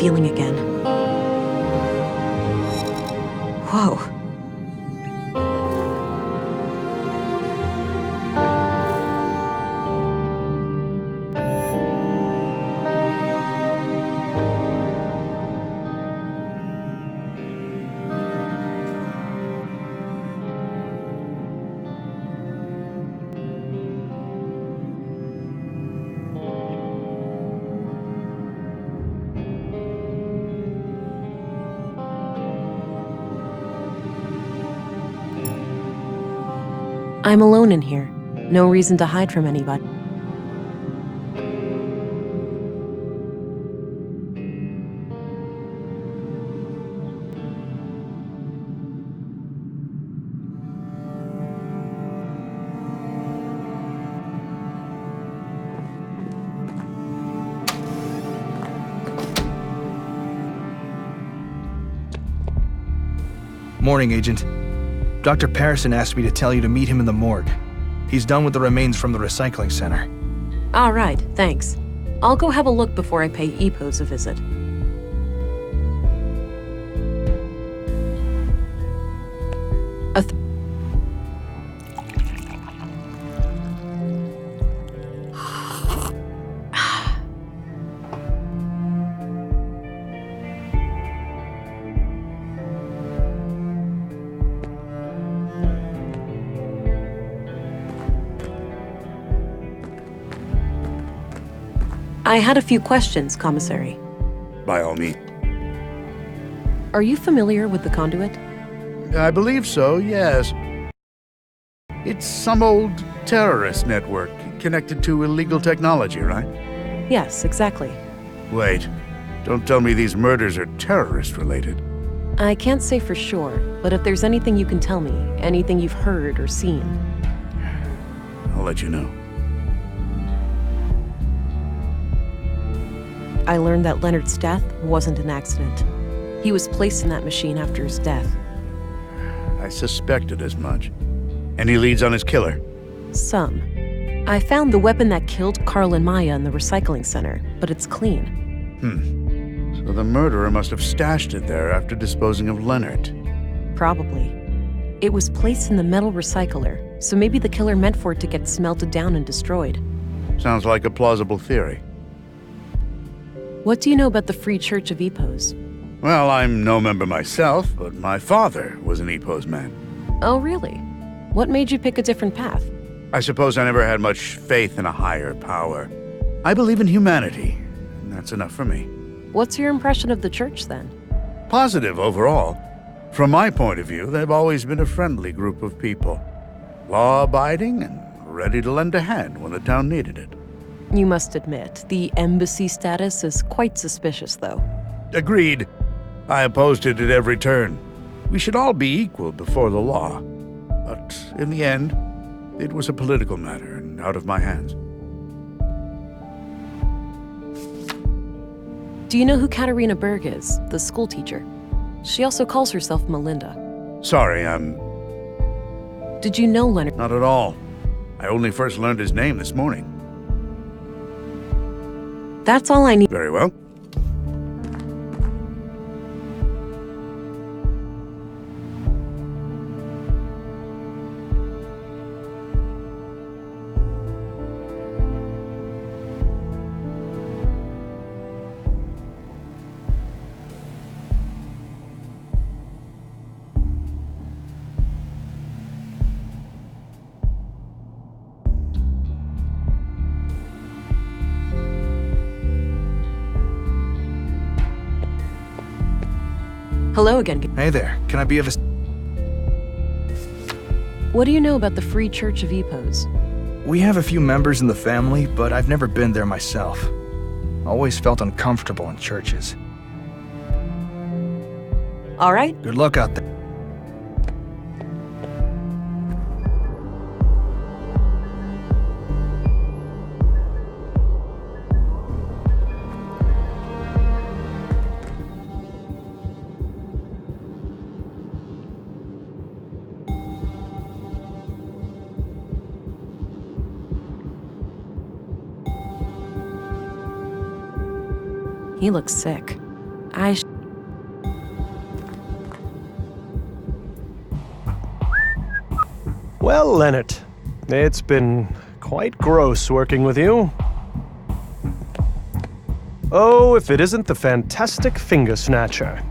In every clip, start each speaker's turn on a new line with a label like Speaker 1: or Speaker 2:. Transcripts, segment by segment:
Speaker 1: feeling again. Whoa. I'm alone in here. No reason to hide from anybody.
Speaker 2: Morning, Agent. Dr. Parison asked me to tell you to meet him in the morgue. He's done with the remains from the recycling center.
Speaker 1: All right, thanks. I'll go have a look before I pay EPOS a visit. I had a few questions, Commissary.
Speaker 3: By all means.
Speaker 1: Are you familiar with the conduit?
Speaker 3: I believe so, yes. It's some old terrorist network connected to illegal technology, right?
Speaker 1: Yes, exactly.
Speaker 3: Wait, don't tell me these murders are terrorist-related.
Speaker 1: I can't say for sure, but if there's anything you can tell me, anything you've heard or seen.
Speaker 3: I'll let you know.
Speaker 1: I learned that Leonard's death wasn't an accident. He was placed in that machine after his death.
Speaker 3: I suspected as much. Any leads on his killer?
Speaker 1: Some. I found the weapon that killed Carl and Maya in the recycling center, but it's clean.
Speaker 3: So the murderer must have stashed it there after disposing of Leonard.
Speaker 1: Probably. It was placed in the metal recycler, so maybe the killer meant for it to get smelted down and destroyed.
Speaker 3: Sounds like a plausible theory.
Speaker 1: What do you know about the Free Church of EPOS?
Speaker 3: Well, I'm no member myself, but my father was an EPOS man.
Speaker 1: Oh, really? What made you pick a different path?
Speaker 3: I suppose I never had much faith in a higher power. I believe in humanity, and that's enough for me.
Speaker 1: What's your impression of the church, then?
Speaker 3: Positive overall. From my point of view, they've always been a friendly group of people. Law-abiding and ready to lend a hand when the town needed it.
Speaker 1: You must admit, the embassy status is quite suspicious, though.
Speaker 3: Agreed. I opposed it at every turn. We should all be equal before the law. But in the end, it was a political matter and out of my hands.
Speaker 1: Do you know who Katarina Berg is, the school teacher? She also calls herself Melinda.
Speaker 3: Sorry,
Speaker 1: Did you know Leonard?
Speaker 3: not at all. I only first learned his name this morning.
Speaker 1: That's all I need.
Speaker 3: Very well.
Speaker 1: Hello again.
Speaker 2: Hey there, can I be of
Speaker 1: What do you know about the Free Church of EPOS?
Speaker 2: We have a few members in the family, but I've never been there myself. Always felt uncomfortable in churches.
Speaker 1: All right.
Speaker 2: Good luck out there.
Speaker 1: He looks sick.
Speaker 4: Well, Leonard, it's been quite gross working with you. Oh, if it isn't the fantastic finger snatcher.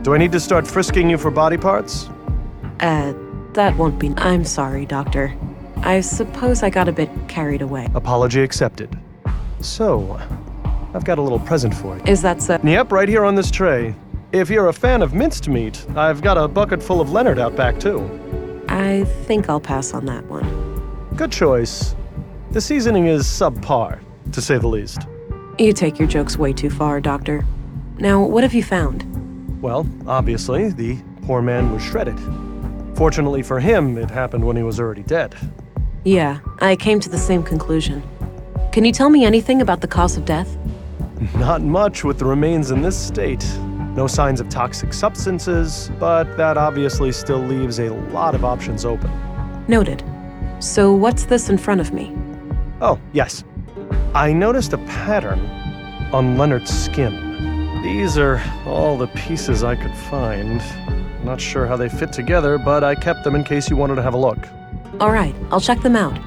Speaker 4: Do I need to start frisking you for body parts?
Speaker 1: That won't be. I'm sorry, Doctor. I suppose I got a bit carried away.
Speaker 4: Apology accepted. So, I've got a little present for you.
Speaker 1: Is that so?
Speaker 4: Yep, right here on this tray. If you're a fan of minced meat, I've got a bucket full of Leonard out back, too.
Speaker 1: I think I'll pass on that one.
Speaker 4: Good choice. The seasoning is subpar, to say the least.
Speaker 1: You take your jokes way too far, Doctor. Now, what have you found?
Speaker 4: Well, obviously, the poor man was shredded. Fortunately for him, it happened when he was already dead.
Speaker 1: Yeah, I came to the same conclusion. Can you tell me anything about the cause of death?
Speaker 4: Not much with the remains in this state. No signs of toxic substances, but that obviously still leaves a lot of options open.
Speaker 1: Noted. So what's this in front of me?
Speaker 4: Oh, yes. I noticed a pattern on Leonard's skin. These are all the pieces I could find. Not sure how they fit together, but I kept them in case you wanted to have a look.
Speaker 1: All right, I'll check them out.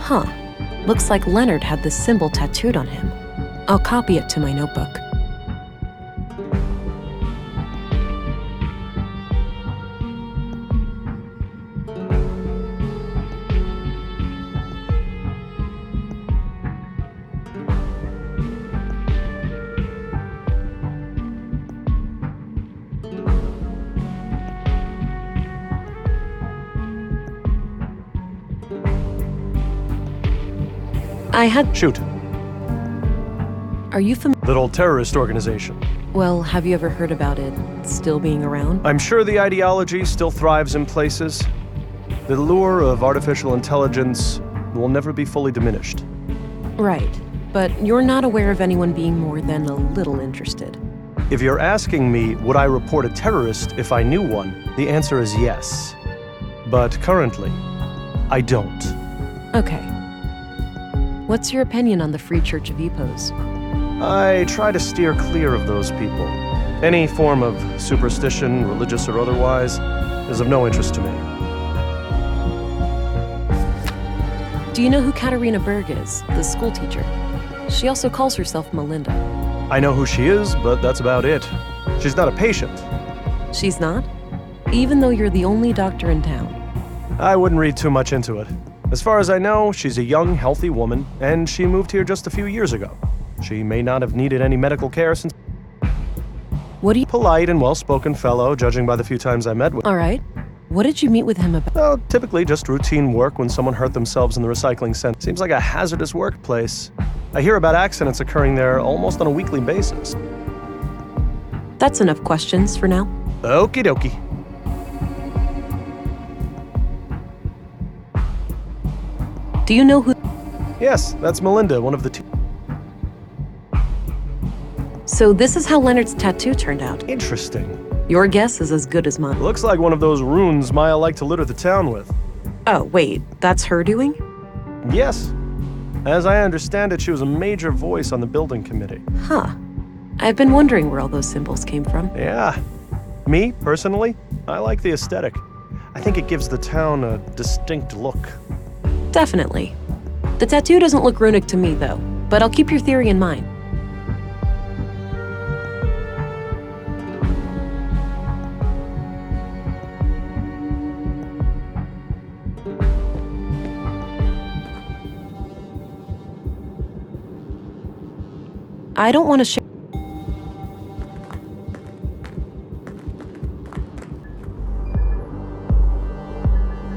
Speaker 1: Huh. Looks like Leonard had this symbol tattooed on him. I'll copy it to my notebook.
Speaker 4: Shoot.
Speaker 1: Are you familiar?
Speaker 4: Little terrorist organization.
Speaker 1: Well, have you ever heard about it still being around?
Speaker 4: I'm sure the ideology still thrives in places. The lure of artificial intelligence will never be fully diminished.
Speaker 1: Right. But you're not aware of anyone being more than a little interested.
Speaker 4: If you're asking me, would I report a terrorist if I knew one, the answer is yes. but currently, I don't.
Speaker 1: Okay. What's your opinion on the Free Church of Epos?
Speaker 4: I try to steer clear of those people. Any form of superstition, religious or otherwise, is of no interest to me.
Speaker 1: Do you know who Katarina Berg is, the school teacher? She also calls herself Melinda.
Speaker 4: I know who she is, but that's about it. She's not a patient.
Speaker 1: She's not? Even though you're the only doctor in town.
Speaker 4: I wouldn't read too much into it. As far as I know, she's a young, healthy woman, and she moved here just a few years ago. She may not have needed any medical care since...
Speaker 1: What do you...
Speaker 4: Polite and well-spoken fellow, judging by the few times I met with.
Speaker 1: All right. What did you meet with him about?
Speaker 4: Well, typically just routine work when someone hurt themselves in the recycling center. Seems like a hazardous workplace. I hear about accidents occurring there almost on a weekly basis.
Speaker 1: That's enough questions for now.
Speaker 4: Okie dokie.
Speaker 1: Do you know who...
Speaker 4: Yes, that's Melinda, one of the two.
Speaker 1: So this is how Leonard's tattoo turned out.
Speaker 4: Interesting.
Speaker 1: Your guess is as good as mine.
Speaker 4: Looks like one of those runes Maya liked to litter the town with.
Speaker 1: Oh, wait, that's her doing?
Speaker 4: Yes. As I understand it, she was a major voice on the building committee.
Speaker 1: Huh. I've been wondering where all those symbols came from.
Speaker 4: Yeah. Me, personally, I like the aesthetic. I think it gives the town a distinct look.
Speaker 1: Definitely. The tattoo doesn't look runic to me, though, but I'll keep your theory in mind. I don't want to share.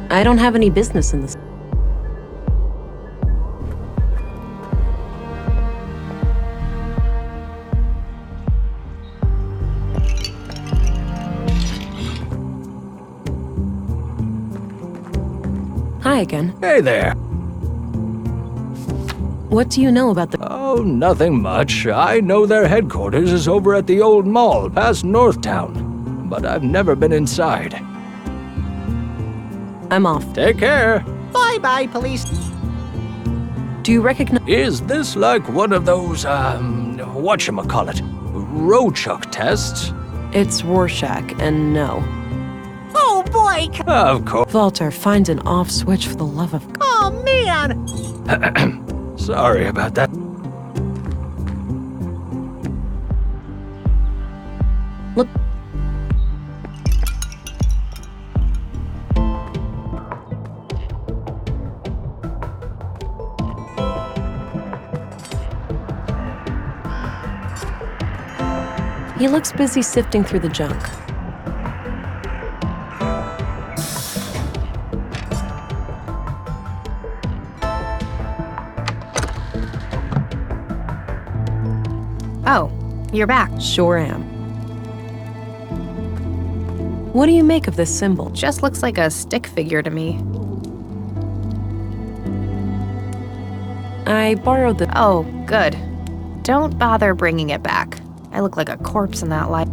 Speaker 1: I don't have any business in this. Hi again.
Speaker 2: Hey there.
Speaker 1: What do you know about the...
Speaker 2: Oh, nothing much. I know their headquarters is over at the old mall past Northtown, but I've never been inside.
Speaker 1: I'm off.
Speaker 2: Take care.
Speaker 5: Bye-bye, police.
Speaker 1: Do you recognize...
Speaker 2: Is this like one of those, whatchamacallit, Rochuk tests?
Speaker 1: It's Rorschach, and no.
Speaker 5: Oh, boy.
Speaker 2: Of course.
Speaker 1: Walter, find an off switch for the love of...
Speaker 5: Oh, man.
Speaker 2: Sorry about that.
Speaker 1: Look... He looks busy sifting through the junk.
Speaker 6: Oh, you're back.
Speaker 1: Sure am. What do you make of this symbol?
Speaker 6: Just looks like a stick figure to me.
Speaker 1: I borrowed the...
Speaker 6: Oh, good. Don't bother bringing it back. I look like a corpse in that light.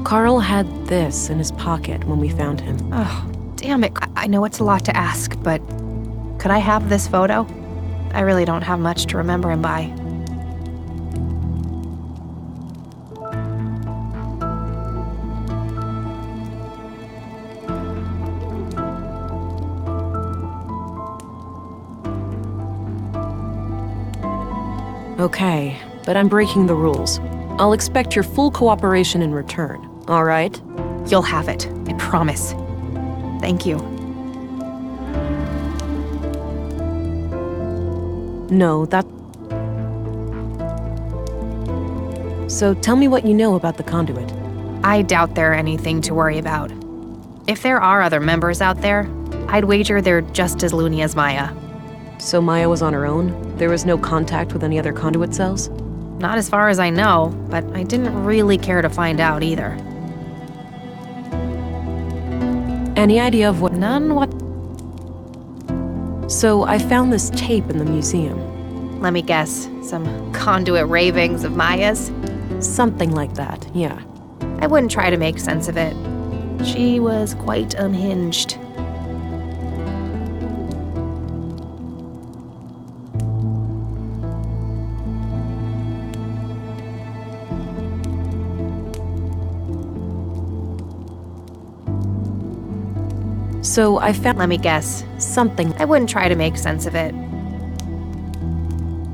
Speaker 1: Carl had this in his pocket when we found him.
Speaker 6: Oh, damn it. I know it's a lot to ask, but could I have this photo? I really don't have much to remember him by.
Speaker 1: Okay, but I'm breaking the rules. I'll expect your full cooperation in return, all right?
Speaker 6: You'll have it. I promise. Thank you.
Speaker 1: No, that... So tell me what you know about the conduit.
Speaker 6: I doubt they're anything to worry about. If there are other members out there, I'd wager they're just as loony as Maya.
Speaker 1: So Maya was on her own? There was no contact with any other conduit cells?
Speaker 6: Not as far as I know, but I didn't really care to find out either.
Speaker 1: Any idea of what...
Speaker 6: None what...
Speaker 1: So I found this tape in the museum.
Speaker 6: Let me guess. Some conduit ravings of Maya's?
Speaker 1: Something like that, yeah.
Speaker 6: I wouldn't try to make sense of it. She was quite unhinged.
Speaker 1: So I found
Speaker 6: Let me guess.
Speaker 1: something.
Speaker 6: I wouldn't try to make sense of it.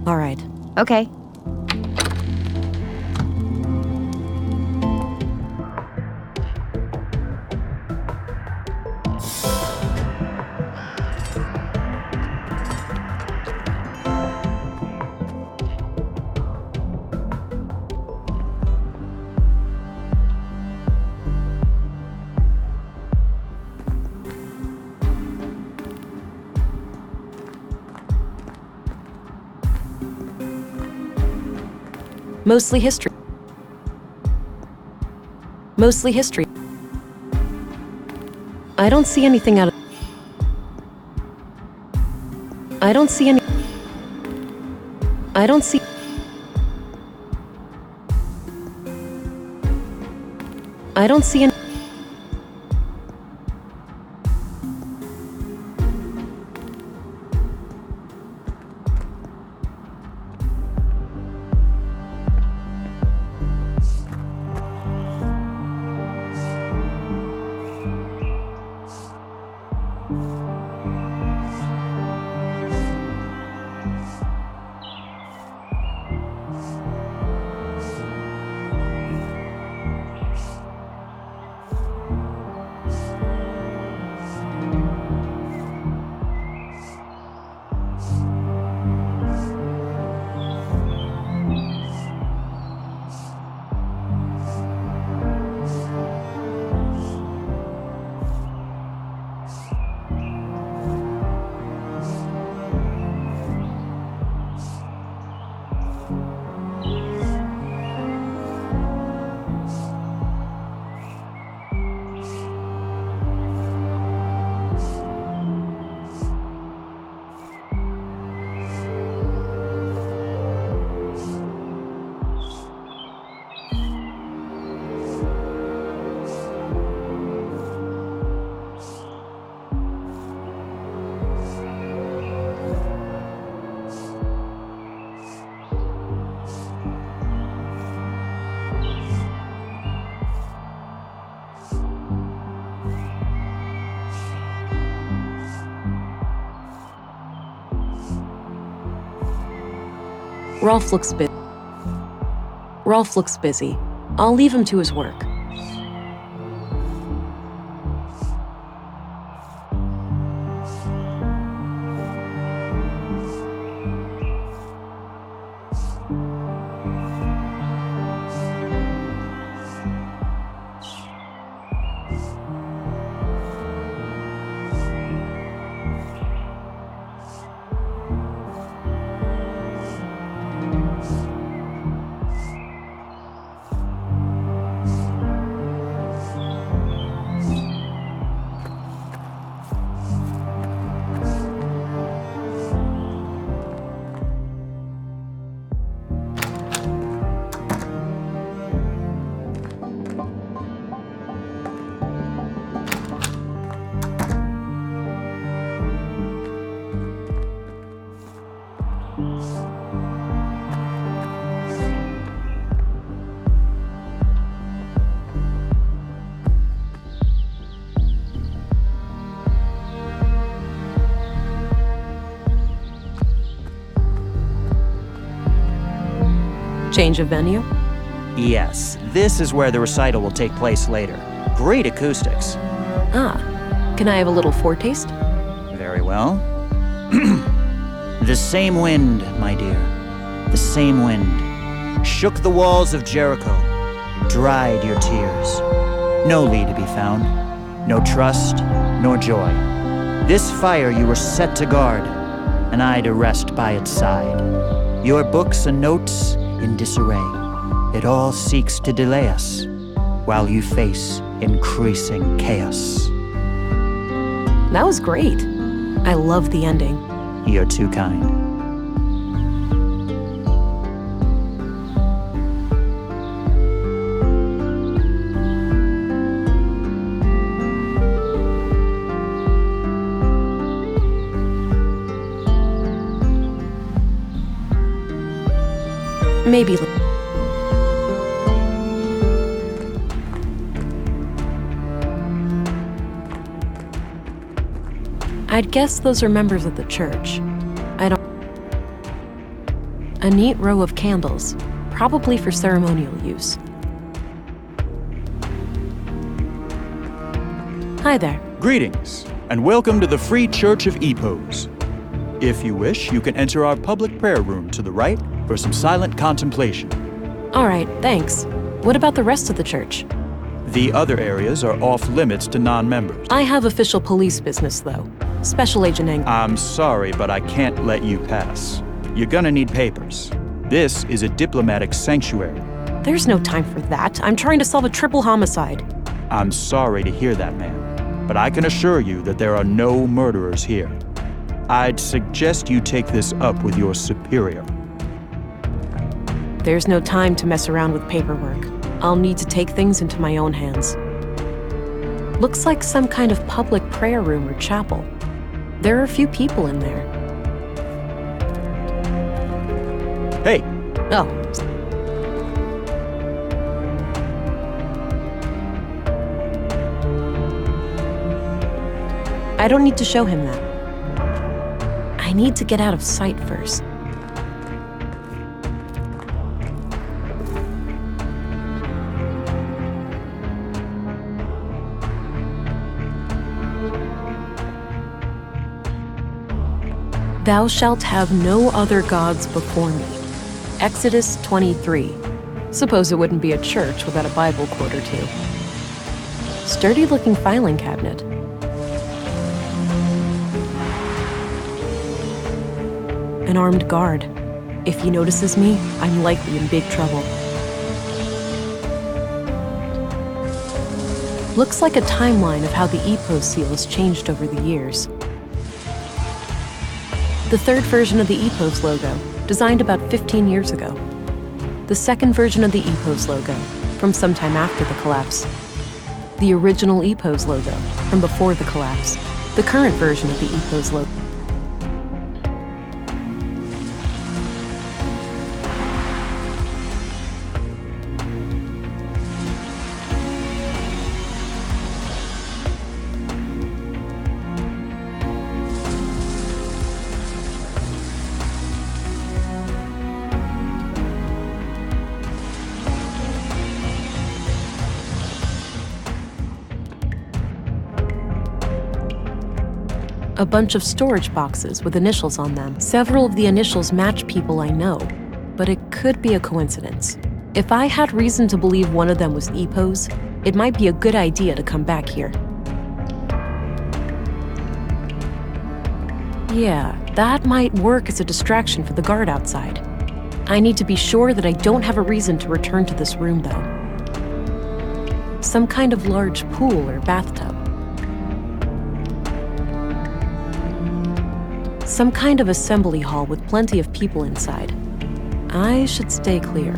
Speaker 1: All right.
Speaker 6: Okay.
Speaker 1: Mostly history. Mostly history. I don't see anything out of... I don't see any... I don't see... I don't see any... Rolf looks busy. Rolf looks busy. I'll leave him to his work. Change of venue?
Speaker 7: Yes, this is where the recital will take place later. Great acoustics.
Speaker 1: Ah, can I have a little foretaste?
Speaker 7: Very well. The same wind, my dear. The same wind. Shook the walls of Jericho. Dried your tears. No Lee to be found. No trust, nor joy. This fire you were set to guard, and I to rest by its side. Your books and notes in disarray. It all seeks to delay us, while you face increasing chaos.
Speaker 1: That was great. I love the ending.
Speaker 7: You're too kind.
Speaker 1: Maybe. I'd guess those are members of the church. A neat row of candles, probably for ceremonial use. Hi there.
Speaker 8: Greetings, and welcome to the Free Church of Epos. If you wish, you can enter our public prayer room to the right for some silent contemplation.
Speaker 1: All right, thanks. What about the rest of the church?
Speaker 8: The other areas are off limits to non-members.
Speaker 1: I have official police business, though. Special Agent Ang.
Speaker 8: I'm sorry, but I can't let you pass. You're gonna need papers. This is a diplomatic sanctuary.
Speaker 1: There's no time for that. I'm trying to solve a triple homicide.
Speaker 8: I'm sorry to hear that, ma'am, but I can assure you that there are no murderers here. I'd suggest you take this up with your superior.
Speaker 1: There's no time to mess around with paperwork. I'll need to take things into my own hands. Looks like some kind of public prayer room or chapel. There are a few people in there.
Speaker 8: Hey,
Speaker 1: Oh, I don't need to show him that. I need to get out of sight first. Thou shalt have no other gods before me. Exodus 23. Suppose it wouldn't be a church without a Bible quote or two. Sturdy-looking filing cabinet. An armed guard. If he notices me, I'm likely in big trouble. Looks like a timeline of how the EPOS seal has changed over the years. The third version of the EPOS logo, designed about 15 years ago. The second version of the EPOS logo, from sometime after the collapse. The original EPOS logo, from before the collapse. The current version of the EPOS logo. A bunch of storage boxes with initials on them. Several of the initials match people I know, but it could be a coincidence. If I had reason to believe one of them was EPOS, it might be a good idea to come back here. Yeah, that might work as a distraction for the guard outside. I need to be sure that I don't have a reason to return to this room, though. Some kind of large pool or bathtub. Some kind of assembly hall with plenty of people inside. I should stay clear.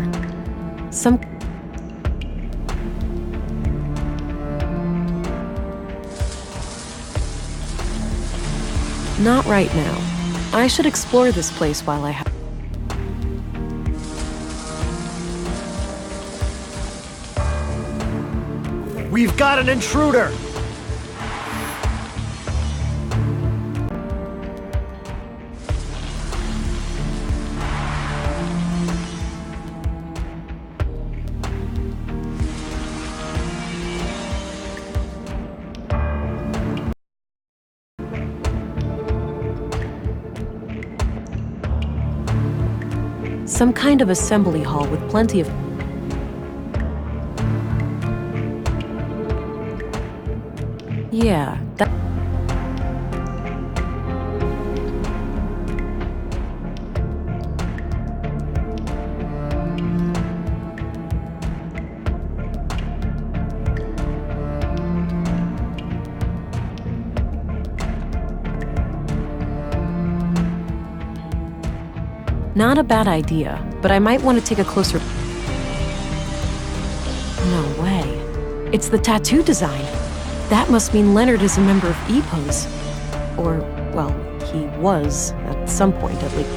Speaker 1: Not right now. I should explore this place while I have.
Speaker 4: We've got an intruder!
Speaker 1: Some kind of assembly hall with plenty of. Yeah, that. Not a bad idea, but I might want to take a closer. No way. It's the tattoo design. That must mean Leonard is a member of EPOS. Or, well, he was, at some point at least.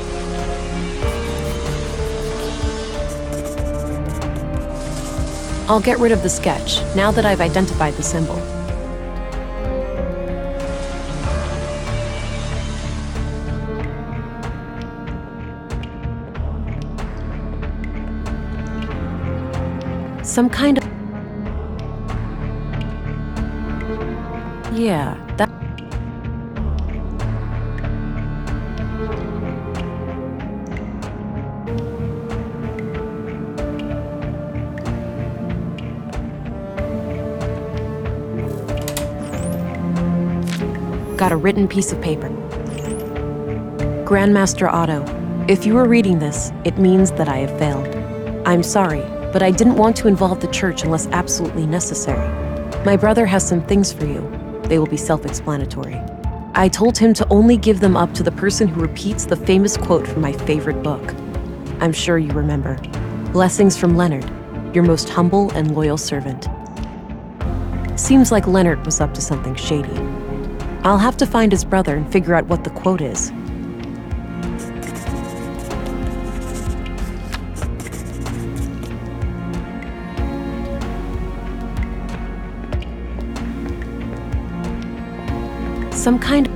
Speaker 1: I'll get rid of the sketch now that I've identified the symbol. Some kind of... Yeah, that... Got a written piece of paper. Grandmaster Otto, if you are reading this, it means that I have failed. I'm sorry, but I didn't want to involve the church unless absolutely necessary. My brother has some things for you. They will be self-explanatory. I told him to only give them up to the person who repeats the famous quote from my favorite book. I'm sure you remember. Blessings from Leonard, your most humble and loyal servant. Seems like Leonard was up to something shady. I'll have to find his brother and figure out what the quote is. Some kind of...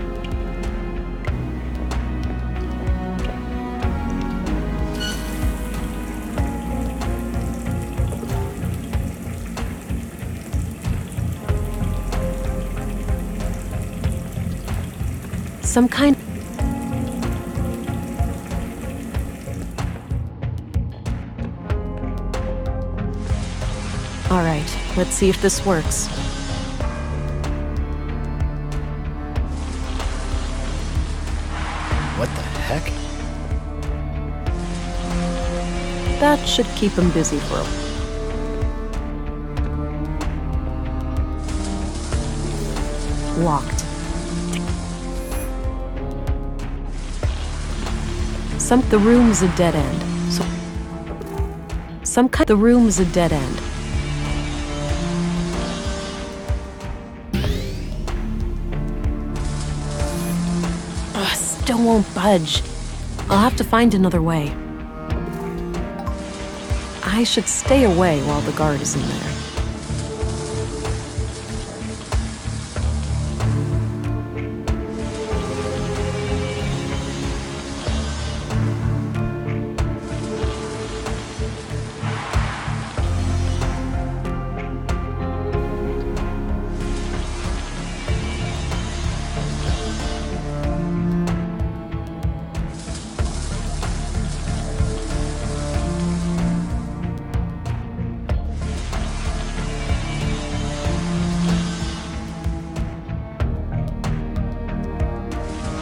Speaker 1: Some kind... All right, let's see if this works.
Speaker 9: What the heck?
Speaker 1: That should keep him busy for a while. Locked. The room is a dead end. The room is a dead end. Ugh, still won't budge. I'll have to find another way. I should stay away while the guard is in there.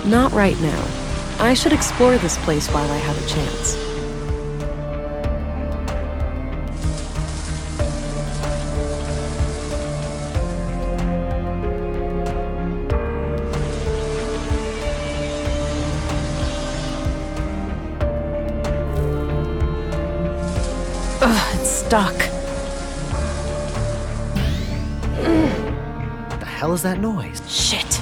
Speaker 1: Not right now. I should explore this place while I have a chance. Ugh, it's stuck.
Speaker 9: What the hell is that noise?
Speaker 1: Shit.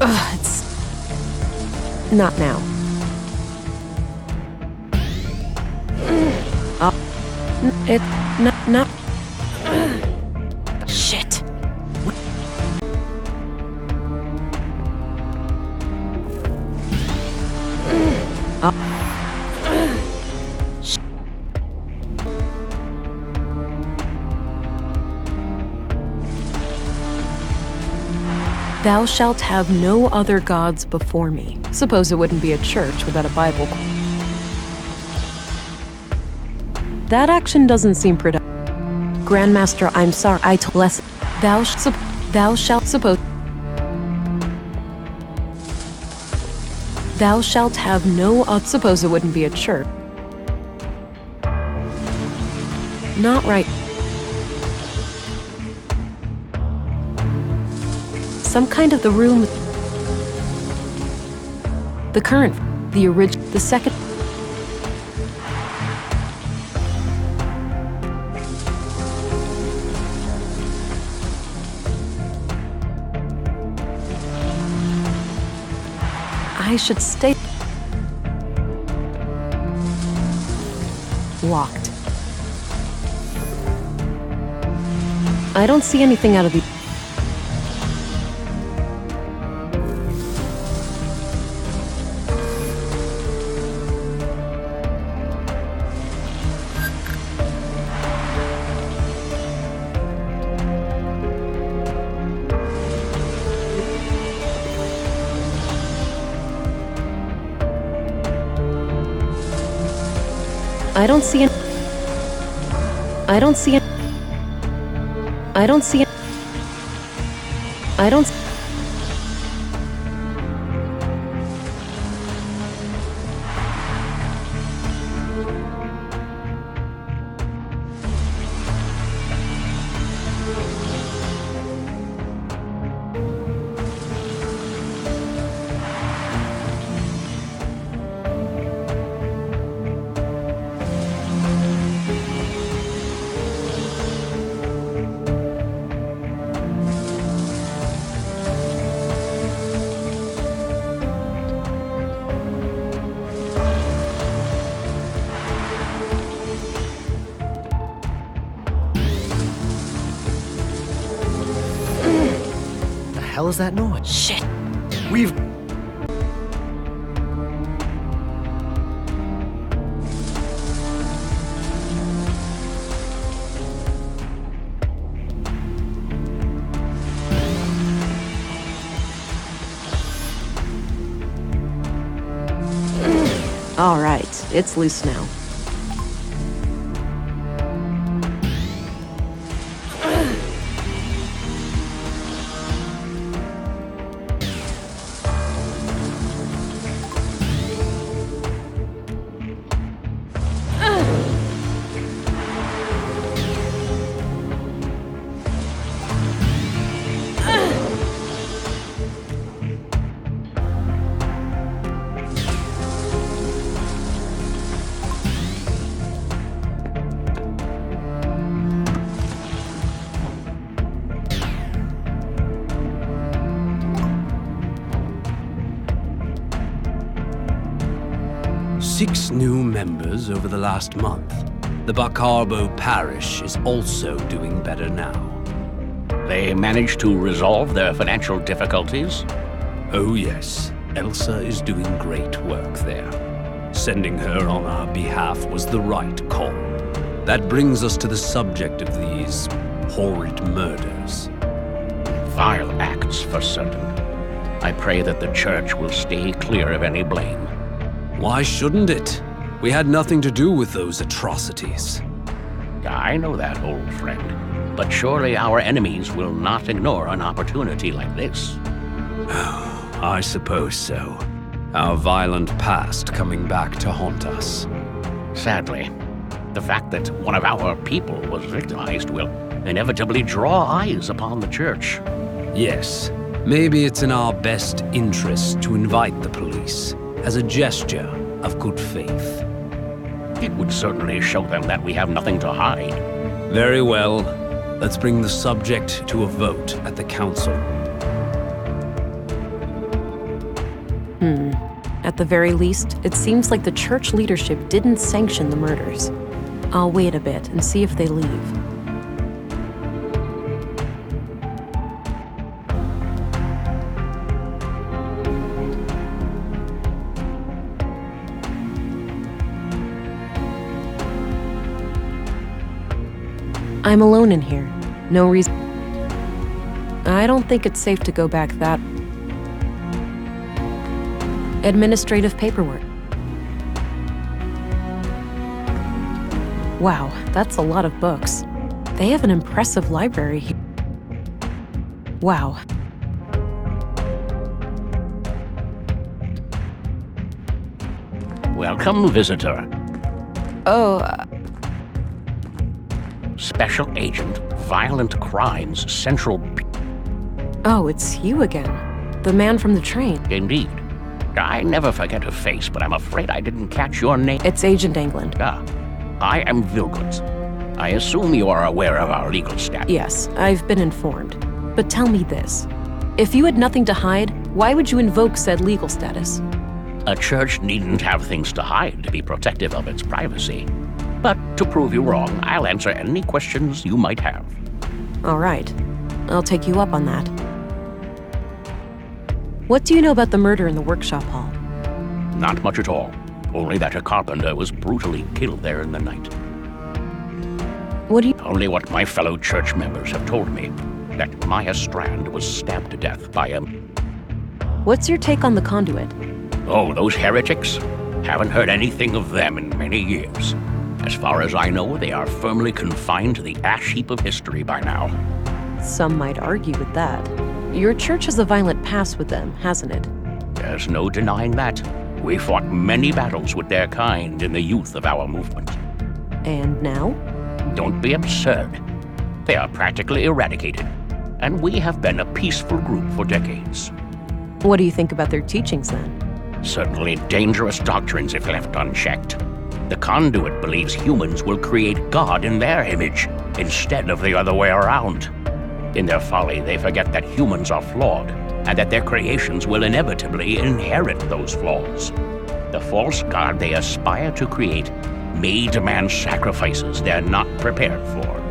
Speaker 1: Ugh, it's... Not now. Not... Shit. Thou shalt have no other gods before me. Suppose it wouldn't be a church without a Bible. That action doesn't seem productive. Grandmaster, I'm sorry. I told less. Thou shalt suppose. Thou shalt have no other. Suppose it wouldn't be a church. Not right. Some kind of the room. The current. The original. The second. I should stay. Locked. I don't see anything out of the. I don't see it. I don't see it. I don't see it. I don't.
Speaker 9: The hell is that noise?
Speaker 1: Shit.
Speaker 9: We've...
Speaker 1: All right, it's loose now.
Speaker 10: Six new members over the last month. The Bacarbo parish is also doing better now.
Speaker 11: They managed to resolve their financial difficulties?
Speaker 10: Oh yes, Elsa is doing great work there. Sending her on our behalf was the right call. That brings us to the subject of these horrid murders.
Speaker 11: Vile acts, for certain. I pray that the church will stay clear of any blame.
Speaker 10: Why shouldn't it? We had nothing to do with those atrocities.
Speaker 11: I know that, old friend. But surely our enemies will not ignore an opportunity like this.
Speaker 10: I suppose so. Our violent past coming back to haunt us.
Speaker 11: Sadly, the fact that one of our people was victimized will inevitably draw eyes upon the church.
Speaker 10: Yes, maybe it's in our best interest to invite the police as a gesture of good faith.
Speaker 11: It would certainly show them that we have nothing to hide.
Speaker 10: Very well. Let's bring the subject to a vote at the council.
Speaker 1: At the very least, it seems like the church leadership didn't sanction the murders. I'll wait a bit and see if they leave. I'm alone in here. No reason. I don't think it's safe to go back that... Administrative paperwork. Wow, that's a lot of books. They have an impressive library here. Wow.
Speaker 11: Welcome, visitor.
Speaker 1: Oh,
Speaker 11: Special Agent, Violent Crimes, Central...
Speaker 1: oh, it's you again. The man from the train.
Speaker 11: Indeed. I never forget a face, but I'm afraid I didn't catch your name.
Speaker 1: It's Agent England.
Speaker 11: Ah, I am Vilgoods. I assume you are aware of our legal status.
Speaker 1: Yes, I've been informed. But tell me this. If you had nothing to hide, why would you invoke said legal status?
Speaker 11: A church needn't have things to hide to be protective of its privacy. But to prove you wrong, I'll answer any questions you might have.
Speaker 1: All right. I'll take you up on that. What do you know about the murder in the workshop hall?
Speaker 11: Not much at all. Only that a carpenter was brutally killed there in the night.
Speaker 1: What do you...
Speaker 11: Only what my fellow church members have told me. That Maya Strand was stabbed to death by a...
Speaker 1: What's your take on the conduit?
Speaker 11: Oh, those heretics? Haven't heard anything of them in many years. As far as I know, they are firmly confined to the ash heap of history by now.
Speaker 1: Some might argue with that. Your church has a violent past with them, hasn't it?
Speaker 11: There's no denying that. We fought many battles with their kind in the youth of our movement.
Speaker 1: And now?
Speaker 11: Don't be absurd. They are practically eradicated, and we have been a peaceful group for decades.
Speaker 1: What do you think about their teachings, then?
Speaker 11: Certainly dangerous doctrines if left unchecked. The conduit believes humans will create God in their image, instead of the other way around. In their folly, they forget that humans are flawed, and that their creations will inevitably inherit those flaws. The false God they aspire to create may demand sacrifices they're not prepared for.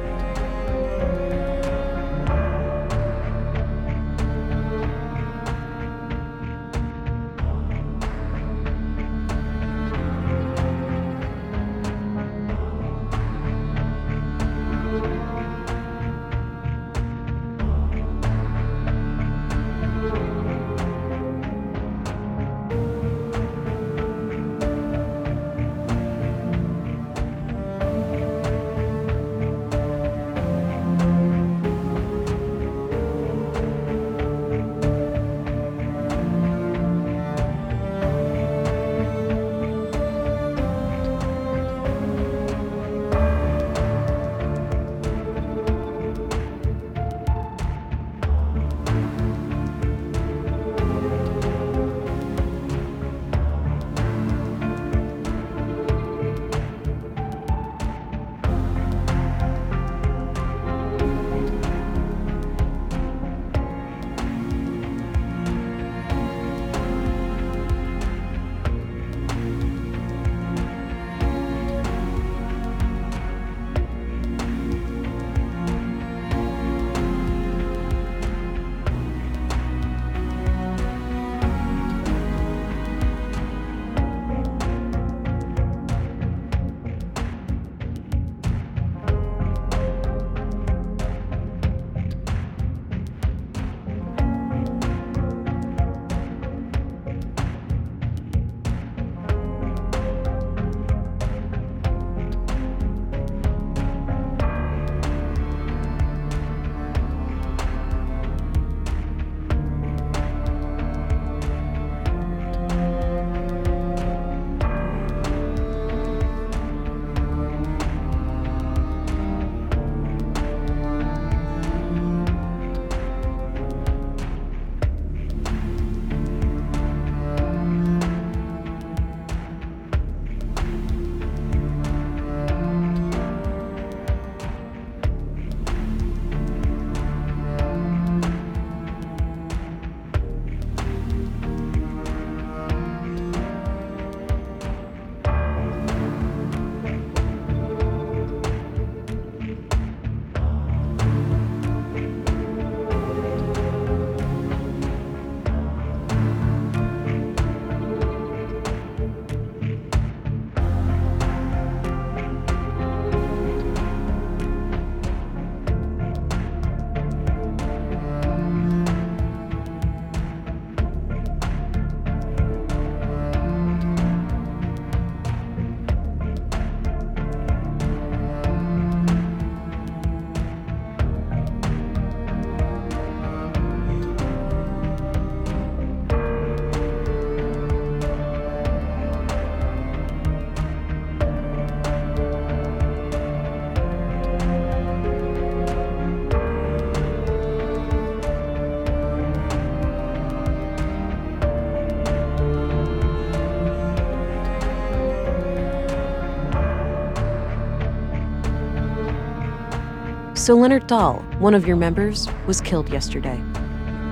Speaker 1: So Leonard Dahl, one of your members, was killed yesterday.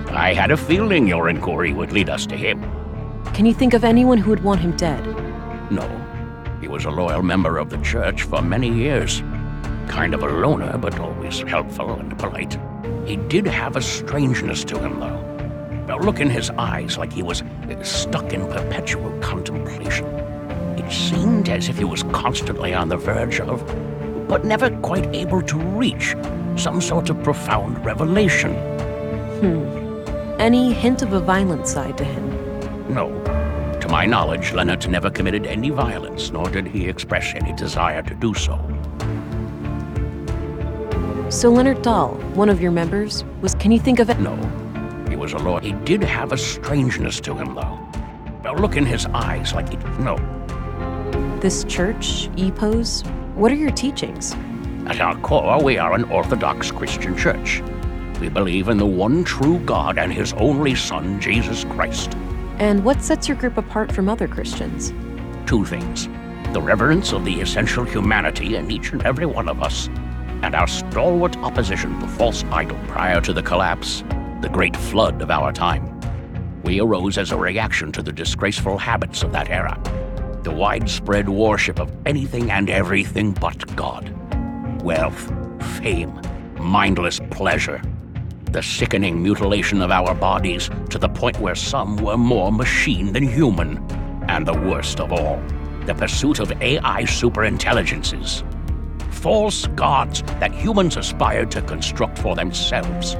Speaker 11: I had a feeling your inquiry would lead us to him.
Speaker 1: Can you think of anyone who would want him dead?
Speaker 11: No. He was a loyal member of the church for many years. Kind of a loner, but always helpful and polite. He did have a strangeness to him, though. A look in his eyes like he was stuck in perpetual contemplation. It seemed as if he was constantly on the verge of, but never quite able to reach, some sort of profound revelation.
Speaker 1: Any hint of a violent side to him?
Speaker 11: No. To my knowledge, Leonard never committed any violence, nor did he express any desire to do so.
Speaker 1: So Leonard Dahl, one of your members, can you think of it?
Speaker 11: No. He was a lawyer. He did have a strangeness to him, though. A look in his eyes like no.
Speaker 1: This church, EPOS, what are your teachings?
Speaker 11: At our core, we are an Orthodox Christian church. We believe in the one true God and His only Son, Jesus Christ.
Speaker 1: And what sets your group apart from other Christians?
Speaker 11: Two things. The reverence of the essential humanity in each and every one of us, and our stalwart opposition to false idol. Prior to the collapse, the great flood of our time, we arose as a reaction to the disgraceful habits of that era. The widespread worship of anything and everything but God. Wealth, fame, mindless pleasure. The sickening mutilation of our bodies to the point where some were more machine than human. And the worst of all, the pursuit of AI superintelligences. False gods that humans aspired to construct for themselves.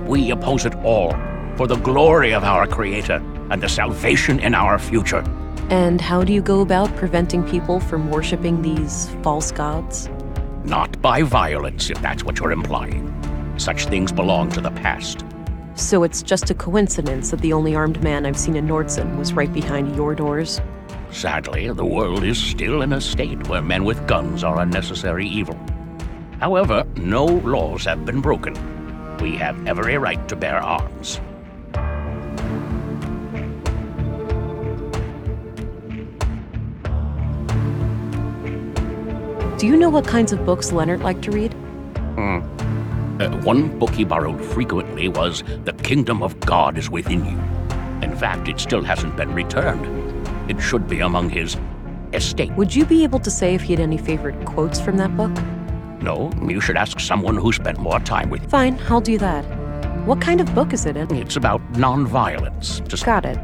Speaker 11: We oppose it all for the glory of our Creator and the salvation in our future.
Speaker 1: And how do you go about preventing people from worshiping these false gods?
Speaker 11: Not by violence, if that's what you're implying. Such things belong to the past.
Speaker 1: So it's just a coincidence that the only armed man I've seen in Nordson was right behind your doors?
Speaker 11: Sadly, the world is still in a state where men with guns are a necessary evil. However, no laws have been broken. We have every right to bear arms.
Speaker 1: Do you know what kinds of books Leonard liked to read?
Speaker 11: One book he borrowed frequently was The Kingdom of God is Within You. In fact, it still hasn't been returned. It should be among his estate.
Speaker 1: Would you be able to say if he had any favorite quotes from that book?
Speaker 11: No, you should ask someone who spent more time with.
Speaker 1: Fine, I'll do that. What kind of book is it in?
Speaker 11: It's about nonviolence.
Speaker 1: Got it.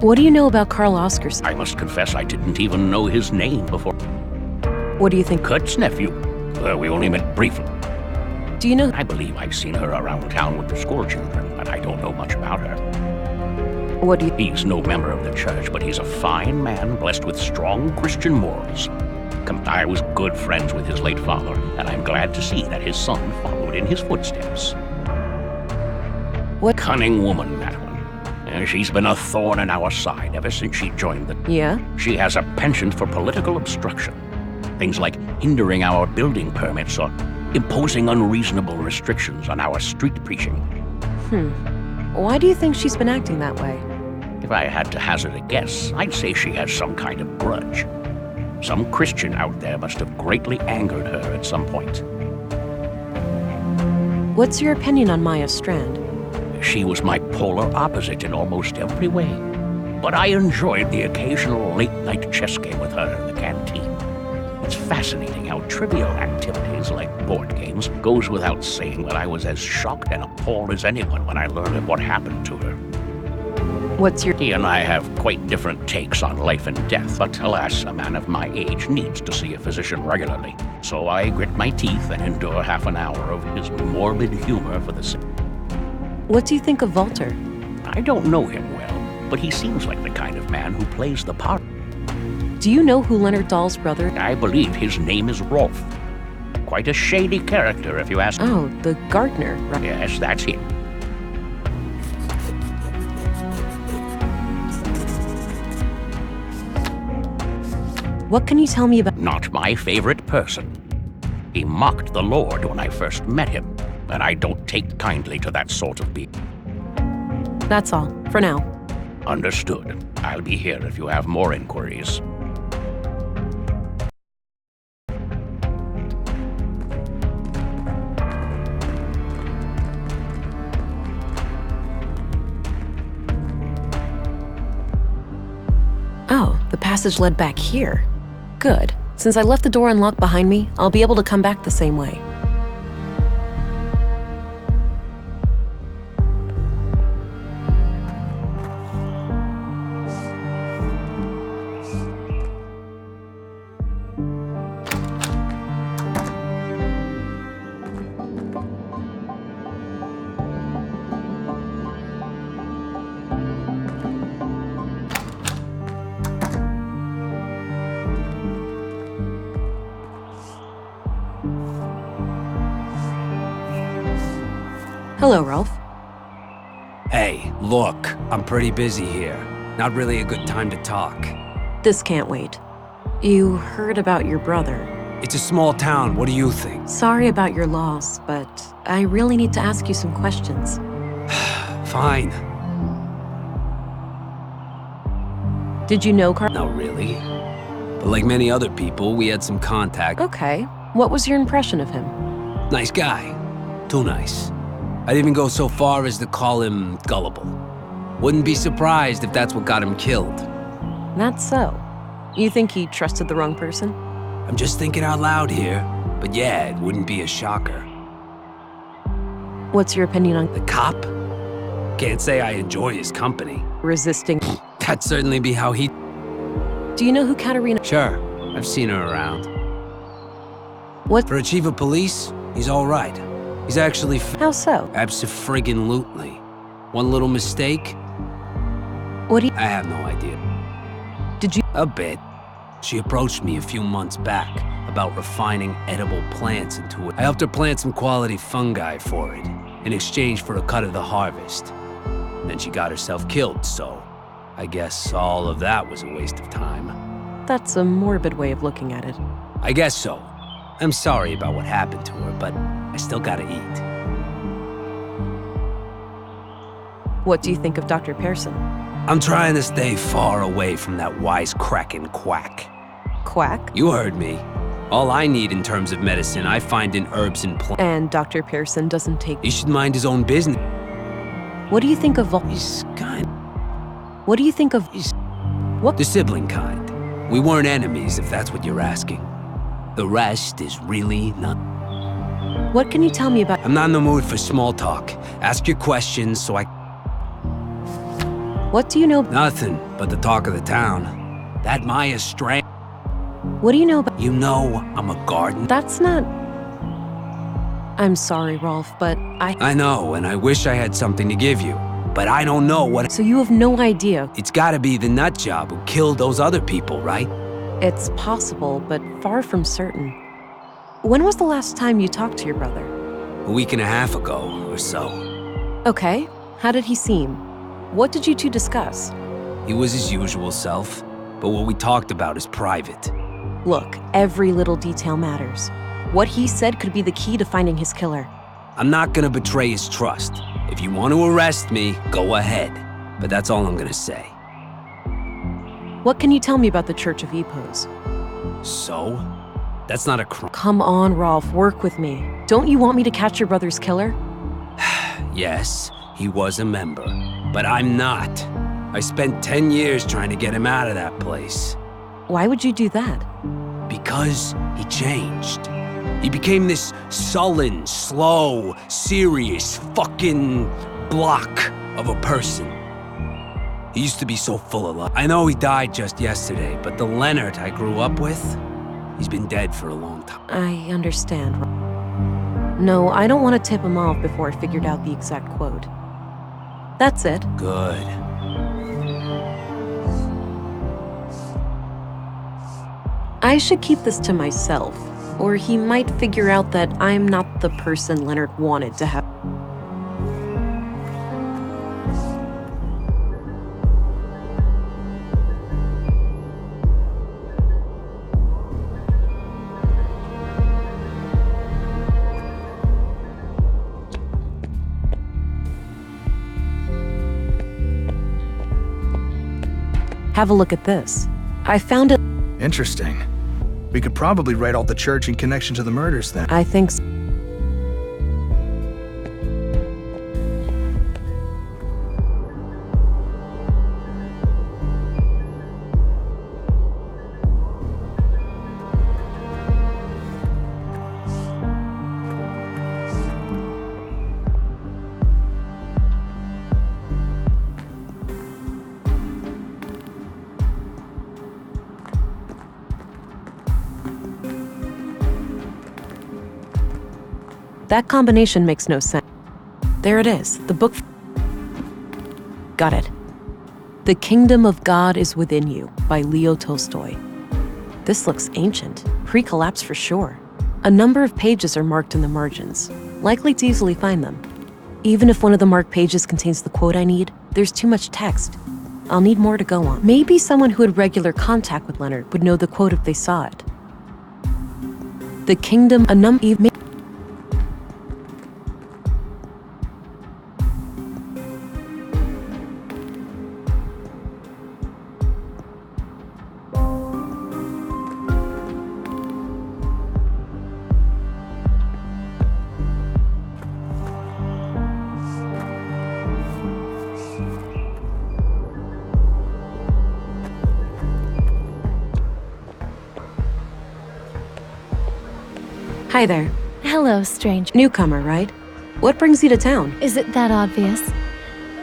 Speaker 1: What do you know about Carl Oscarson?
Speaker 11: I must confess I didn't even know his name before.
Speaker 1: What do you think?
Speaker 11: Kurt's nephew. We only met briefly.
Speaker 1: Do you know?
Speaker 11: I believe I've seen her around town with the school children, but I don't know much about her.
Speaker 1: What do you...
Speaker 11: He's no member of the church, but he's a fine man blessed with strong Christian morals. I was good friends with his late father, and I'm glad to see that his son followed in his footsteps.
Speaker 1: What?
Speaker 11: Cunning woman, that one. She's been a thorn in our side ever since she joined the...
Speaker 1: Yeah?
Speaker 11: She has a penchant for political obstruction. Things like hindering our building permits or imposing unreasonable restrictions on our street preaching.
Speaker 1: Why do you think she's been acting that way?
Speaker 11: If I had to hazard a guess, I'd say she has some kind of grudge. Some Christian out there must have greatly angered her at some point.
Speaker 1: What's your opinion on Maya Strand?
Speaker 11: She was my polar opposite in almost every way. But I enjoyed the occasional late-night chess game with her in the canteen. It's fascinating how trivial activities like board games goes without saying that I was as shocked and appalled as anyone when I learned of what happened to her.
Speaker 1: What's your...
Speaker 11: He and I have quite different takes on life and death, but alas, a man of my age needs to see a physician regularly. So I grit my teeth and endure half an hour of his morbid humor for the sake.
Speaker 1: What do you think of Walter?
Speaker 11: I don't know him well, but he seems like the kind of man who plays the part.
Speaker 1: Do you know who Leonard Dahl's brother...
Speaker 11: I believe his name is Rolf. Quite a shady character, if you ask me.
Speaker 1: Oh, the gardener, right?
Speaker 11: Yes, that's him.
Speaker 1: What can you tell me about...
Speaker 11: Not my favorite person. He mocked the Lord when I first met him, and I don't take kindly to that sort of being.
Speaker 1: That's all, for now.
Speaker 11: Understood. I'll be here if you have more inquiries.
Speaker 1: Oh, the passage led back here. Good. Since I left the door unlocked behind me, I'll be able to come back the same way. Hello, Rolf.
Speaker 10: Hey, look, I'm pretty busy here. Not really a good time to talk.
Speaker 1: This can't wait. You heard about your brother.
Speaker 10: It's a small town, what do you think?
Speaker 1: Sorry about your loss, but I really need to ask you some questions.
Speaker 10: Fine.
Speaker 1: Did you know Carl?
Speaker 10: Not really. But like many other people, we had some contact.
Speaker 1: Okay. What was your impression of him?
Speaker 10: Nice guy. Too nice. I'd even go so far as to call him gullible. Wouldn't be surprised if that's what got him killed.
Speaker 1: That's so. You think he trusted the wrong person?
Speaker 10: I'm just thinking out loud here. But yeah, it wouldn't be a shocker.
Speaker 1: What's your opinion on
Speaker 10: The cop? Can't say I enjoy his company.
Speaker 1: resisting?
Speaker 10: That'd certainly be how he...
Speaker 1: Do you know who Katerina?
Speaker 10: Sure, I've seen her around.
Speaker 1: What?
Speaker 10: For a chief of police, he's all right. He's actually
Speaker 1: How so?
Speaker 10: abso-friggin-lutely. One little mistake,
Speaker 1: What do you...
Speaker 10: I have no idea.
Speaker 1: Did you...
Speaker 10: A bit. She approached me a few months back about refining edible plants into it. I helped her plant some quality fungi for it, in exchange for a cut of the harvest. Then she got herself killed, so I guess all of that was a waste of time.
Speaker 1: That's a morbid way of looking at it.
Speaker 10: I guess so. I'm sorry about what happened to her, but I still gotta eat.
Speaker 1: What do you think of Dr. Pearson?
Speaker 10: I'm trying to stay far away from that wisecracking quack.
Speaker 1: Quack?
Speaker 10: You heard me. All I need in terms of medicine, I find in herbs and plants.
Speaker 1: And Dr. Pearson doesn't take...
Speaker 10: He should mind his own business.
Speaker 1: What do you think of...
Speaker 10: He's kind.
Speaker 1: What do you think of... What?
Speaker 10: The sibling kind. We weren't enemies, if that's what you're asking. The rest is really not.
Speaker 1: What can you tell me about...
Speaker 10: I'm not in the mood for small talk. Ask your questions so I...
Speaker 1: What do you know...
Speaker 10: Nothing but the talk of the town. That Maya Strang.
Speaker 1: What do you know about...
Speaker 10: You know I'm a gardener.
Speaker 1: That's not... I'm sorry, Rolf, but
Speaker 10: I know, and I wish I had something to give you. But I don't know what...
Speaker 1: So you have no idea.
Speaker 10: It's gotta be the nutjob who killed those other people, right?
Speaker 1: It's possible, but far from certain. When was the last time you talked to your brother?
Speaker 10: A week and a half ago, or so.
Speaker 1: Okay. How did he seem? What did you two discuss?
Speaker 10: He was his usual self, but what we talked about is private.
Speaker 1: Look, every little detail matters. What he said could be the key to finding his killer.
Speaker 10: I'm not gonna betray his trust. If you want to arrest me, go ahead. But that's all I'm gonna say.
Speaker 1: What can you tell me about the Church of Epos?
Speaker 10: So? That's not a crime.
Speaker 1: Come on, Rolf, work with me. Don't you want me to catch your brother's killer?
Speaker 10: Yes, he was a member. But I'm not. I spent 10 years trying to get him out of that place.
Speaker 1: Why would you do that?
Speaker 10: Because he changed. He became this sullen, slow, serious fucking block of a person. He used to be so full of love. I know he died just yesterday, but the Leonard I grew up with, he's been dead for a long time.
Speaker 1: I understand. No, I don't want to tip him off before I figured out the exact quote. That's it.
Speaker 10: Good.
Speaker 1: I should keep this to myself, or he might figure out that I'm not the person Leonard wanted to have. Have a look at this. I found it.
Speaker 9: Interesting. We could probably write out the church in connection to the murders then.
Speaker 1: I think so. That combination makes no sense. There it is, the book. Got it. The Kingdom of God is Within You by Leo Tolstoy. This looks ancient, pre-collapse for sure. A number of pages are marked in the margins, likely to easily find them. Even if one of the marked pages contains the quote I need, there's too much text. I'll need more to go on. Maybe someone who had regular contact with Leonard would know the quote if they saw it. The Kingdom, Hi there.
Speaker 12: Hello, stranger.
Speaker 1: Newcomer, right? What brings you to town?
Speaker 12: Is it that obvious?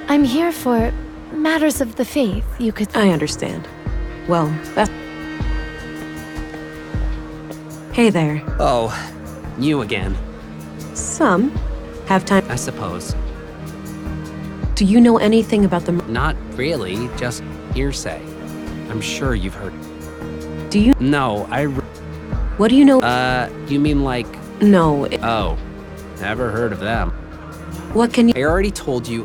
Speaker 12: I'm here for matters of the faith, you could...
Speaker 1: I understand. Well, that's... Hey there.
Speaker 13: Oh, you again.
Speaker 1: Some. Have time.
Speaker 13: I suppose.
Speaker 1: Do you know anything about the...
Speaker 13: Not really, just hearsay. I'm sure you've heard.
Speaker 1: Do you...
Speaker 13: No,
Speaker 1: What do you know?
Speaker 13: You mean like...
Speaker 1: No.
Speaker 13: Oh, never heard of them.
Speaker 1: What can you...
Speaker 13: I already told you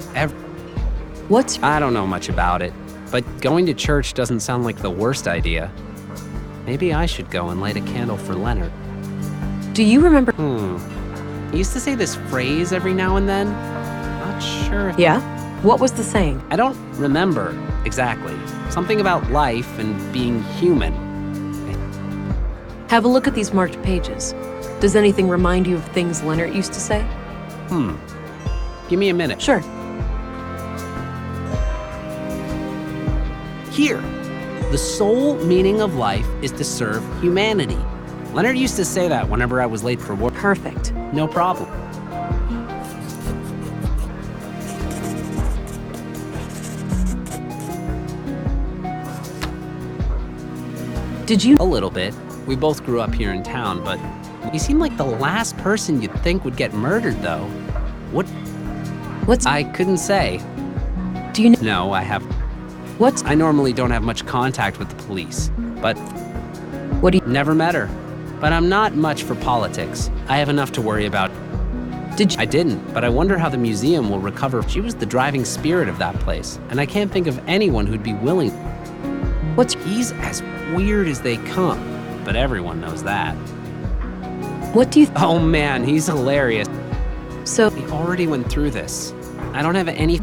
Speaker 1: What's...
Speaker 13: I don't know much about it, but going to church doesn't sound like the worst idea. Maybe I should go and light a candle for Leonard.
Speaker 1: Do you remember...
Speaker 13: He used to say this phrase every now and then. Not sure if...
Speaker 1: Yeah? What was the saying?
Speaker 13: I don't remember exactly. Something about life and being human.
Speaker 1: Have a look at these marked pages. Does anything remind you of things Leonard used to say?
Speaker 13: Give me a minute.
Speaker 1: Sure.
Speaker 13: Here. The sole meaning of life is to serve humanity. Leonard used to say that whenever I was late for work.
Speaker 1: Perfect.
Speaker 13: No problem.
Speaker 1: Did you...
Speaker 13: A little bit. We both grew up here in town, but you seem like the last person you'd think would get murdered, though.
Speaker 1: What's...
Speaker 13: I couldn't say.
Speaker 1: Do you know...
Speaker 13: No, I have...
Speaker 1: What's...
Speaker 13: I normally don't have much contact with the police, but...
Speaker 1: What do you...
Speaker 13: Never met her. But I'm not much for politics. I have enough to worry about.
Speaker 1: Did you...
Speaker 13: I didn't, but I wonder how the museum will recover. She was the driving spirit of that place, and I can't think of anyone who'd be willing. He's as weird as they come, but everyone knows that.
Speaker 1: What do you...
Speaker 13: Oh man, he's hilarious.
Speaker 1: So...
Speaker 13: We already went through this. I don't have any...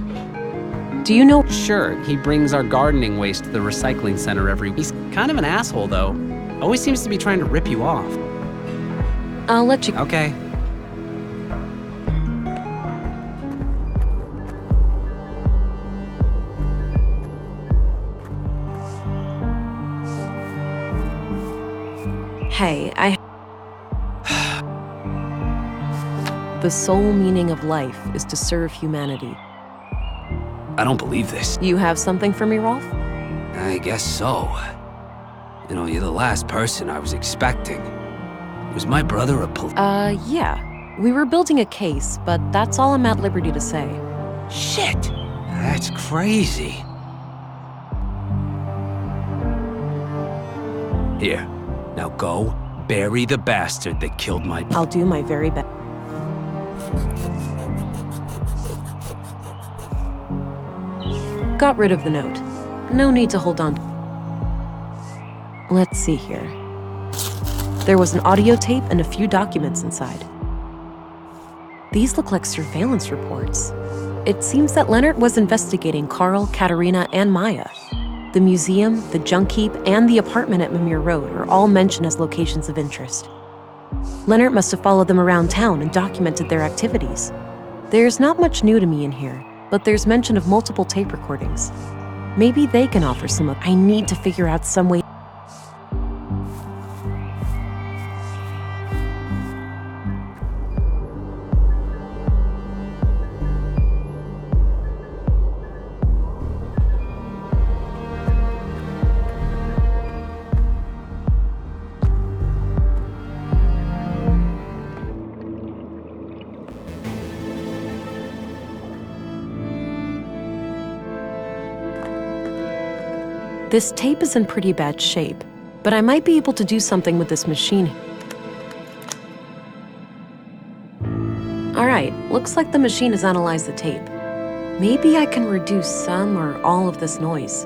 Speaker 1: Do you know...
Speaker 13: Sure, he brings our gardening waste to the recycling center every week. He's kind of an asshole, though. Always seems to be trying to rip you off.
Speaker 1: I'll let you...
Speaker 13: Okay.
Speaker 1: Hey, The sole meaning of life is to serve humanity.
Speaker 10: I don't believe this.
Speaker 1: You have something for me, Rolf?
Speaker 10: I guess so. You know, you're the last person I was expecting. Was my brother a
Speaker 1: Yeah. We were building a case, but that's all I'm at liberty to say.
Speaker 10: Shit! That's crazy. Here, now go bury the bastard that killed my...
Speaker 1: I'll do my very best. Got rid of the note. No need to hold on. Let's see here. There was an audio tape and a few documents inside. These look like surveillance reports. It seems that Leonard was investigating Carl, Katerina, and Maya. The museum, the junk heap, and the apartment at Mimir Road are all mentioned as locations of interest. Leonard must have followed them around town and documented their activities. There's not much new to me in here, but there's mention of multiple tape recordings. Maybe they can offer some of... I need to figure out some way... This tape is in pretty bad shape, but I might be able to do something with this machine. All right, looks like the machine has analyzed the tape. Maybe I can reduce some or all of this noise.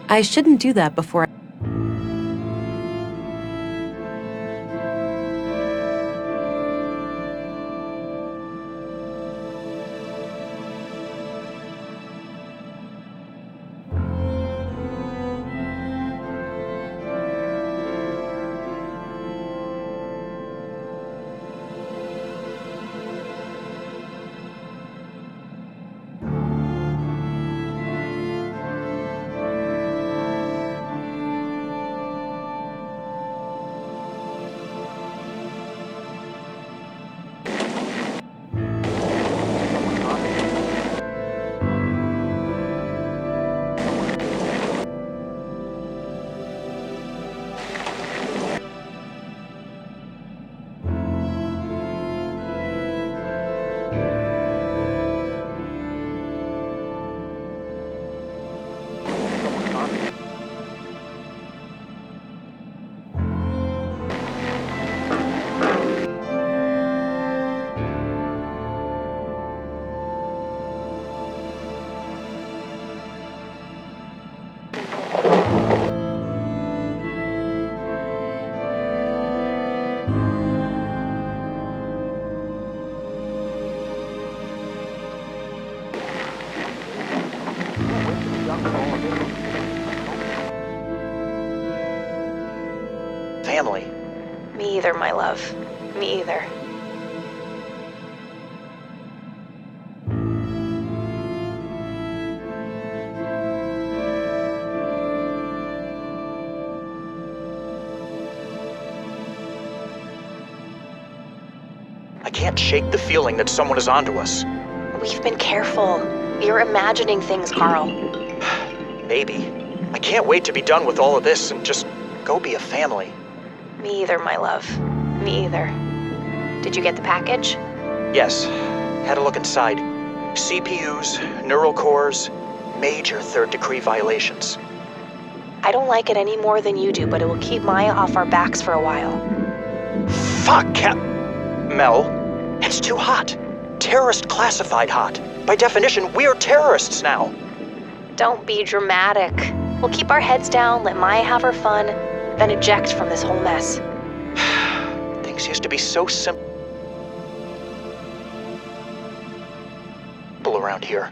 Speaker 1: I shouldn't do that before.
Speaker 14: Family.
Speaker 6: Me either, my love. Me either.
Speaker 14: I can't shake the feeling that someone is onto us.
Speaker 6: We've been careful. You're imagining things, Carl.
Speaker 14: Maybe. I can't wait to be done with all of this and just go be a family.
Speaker 6: Me either, my love. Me either. Did you get the package?
Speaker 14: Yes. Had a look inside. CPUs, neural cores, major third-degree violations.
Speaker 6: I don't like it any more than you do, but it will keep Maya off our backs for a while.
Speaker 14: Fuck, Mel, it's too hot. Terrorist classified hot. By definition, we're terrorists now.
Speaker 6: Don't be dramatic. We'll keep our heads down, let Maya have her fun, then eject from this whole mess.
Speaker 14: Things used to be so simple around here.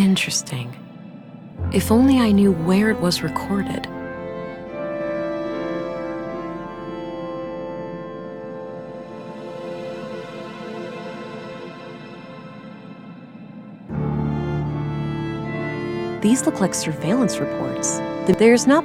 Speaker 1: Interesting. If only I knew where it was recorded. These look like surveillance reports. There's not...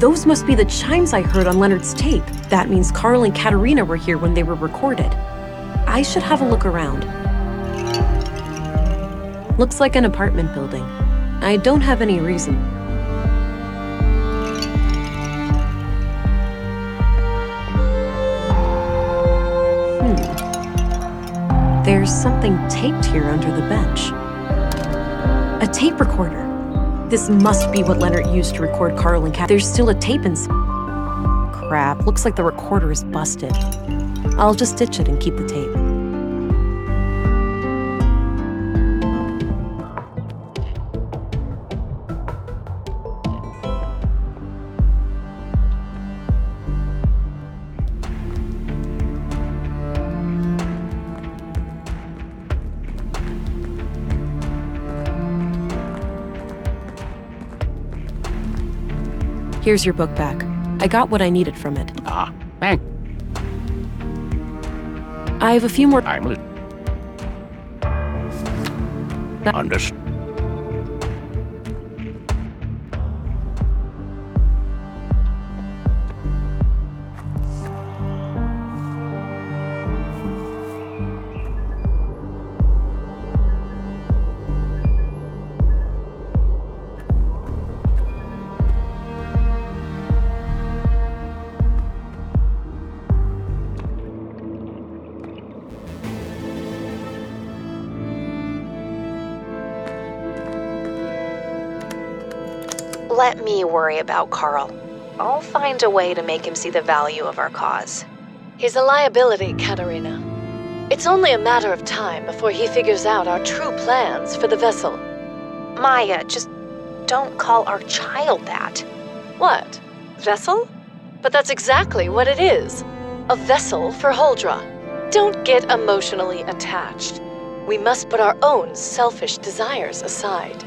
Speaker 1: Those must be the chimes I heard on Leonard's tape. That means Carl and Katerina were here when they were recorded. I should have a look around. Looks like an apartment building. I don't have any reason. There's something taped here under the bench. A tape recorder. This must be what Leonard used to record Carl and Kat. There's still a tape in... Crap, looks like the recorder is busted. I'll just ditch it and keep the tape. Here's your book back. I got what I needed from it.
Speaker 11: Ah, thanks.
Speaker 1: I have a few more...
Speaker 11: I'm understood.
Speaker 6: Let me worry about Carl. I'll find a way to make him see the value of our cause.
Speaker 12: He's a liability, Katerina. It's only a matter of time before he figures out our true plans for the vessel.
Speaker 6: Maya, just don't call our child that.
Speaker 12: What? Vessel? But that's exactly what it is. A vessel for Huldra. Don't get emotionally attached. We must put our own selfish desires aside.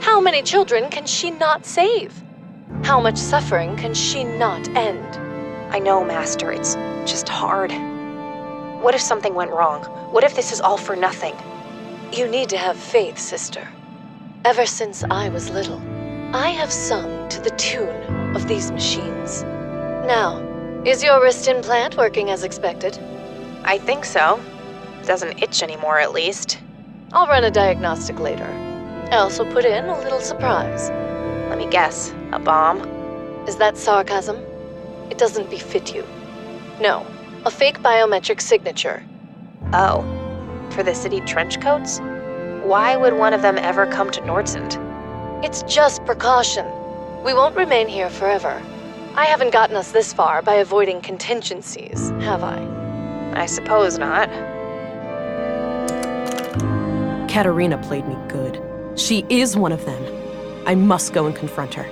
Speaker 12: How many children can she not save? How much suffering can she not end?
Speaker 6: I know, Master, it's just hard. What if something went wrong? What if this is all for nothing?
Speaker 12: You need to have faith, sister. Ever since I was little, I have sung to the tune of these machines. Now, is your wrist implant working as expected?
Speaker 6: I think so. Doesn't itch anymore, at least.
Speaker 12: I'll run a diagnostic later. I also put in a little surprise.
Speaker 6: Let me guess, a bomb?
Speaker 12: Is that sarcasm? It doesn't befit you. No, a fake biometric signature.
Speaker 6: Oh, for the city trench coats? Why would one of them ever come to Nordsund?
Speaker 12: It's just precaution. We won't remain here forever. I haven't gotten us this far by avoiding contingencies, have I?
Speaker 6: I suppose not.
Speaker 1: Katerina played me good. She is one of them. I must go and confront her.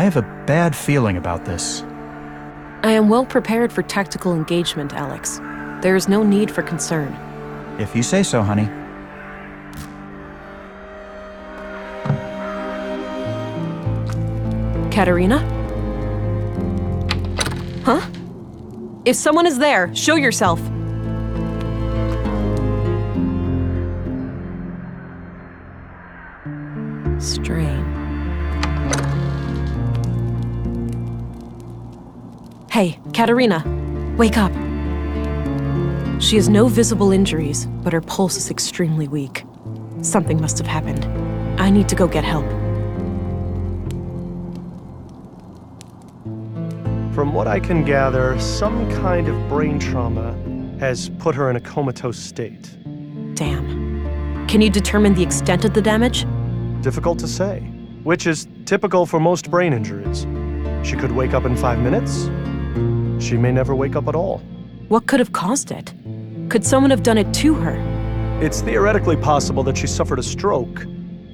Speaker 8: I have a bad feeling about this.
Speaker 1: I am well prepared for tactical engagement, Alex. There is no need for concern.
Speaker 7: If you say so, honey.
Speaker 1: Katerina? Huh? If someone is there, show yourself. Strange. Hey, Katerina, wake up. She has no visible injuries, but her pulse is extremely weak. Something must have happened. I need to go get help.
Speaker 4: From what I can gather, some kind of brain trauma has put her in a comatose state.
Speaker 1: Damn. Can you determine the extent of the damage?
Speaker 4: Difficult to say, which is typical for most brain injuries. She could wake up in 5 minutes. She may never wake up at all.
Speaker 1: What could have caused it? Could someone have done it to her?
Speaker 4: It's theoretically possible that she suffered a stroke,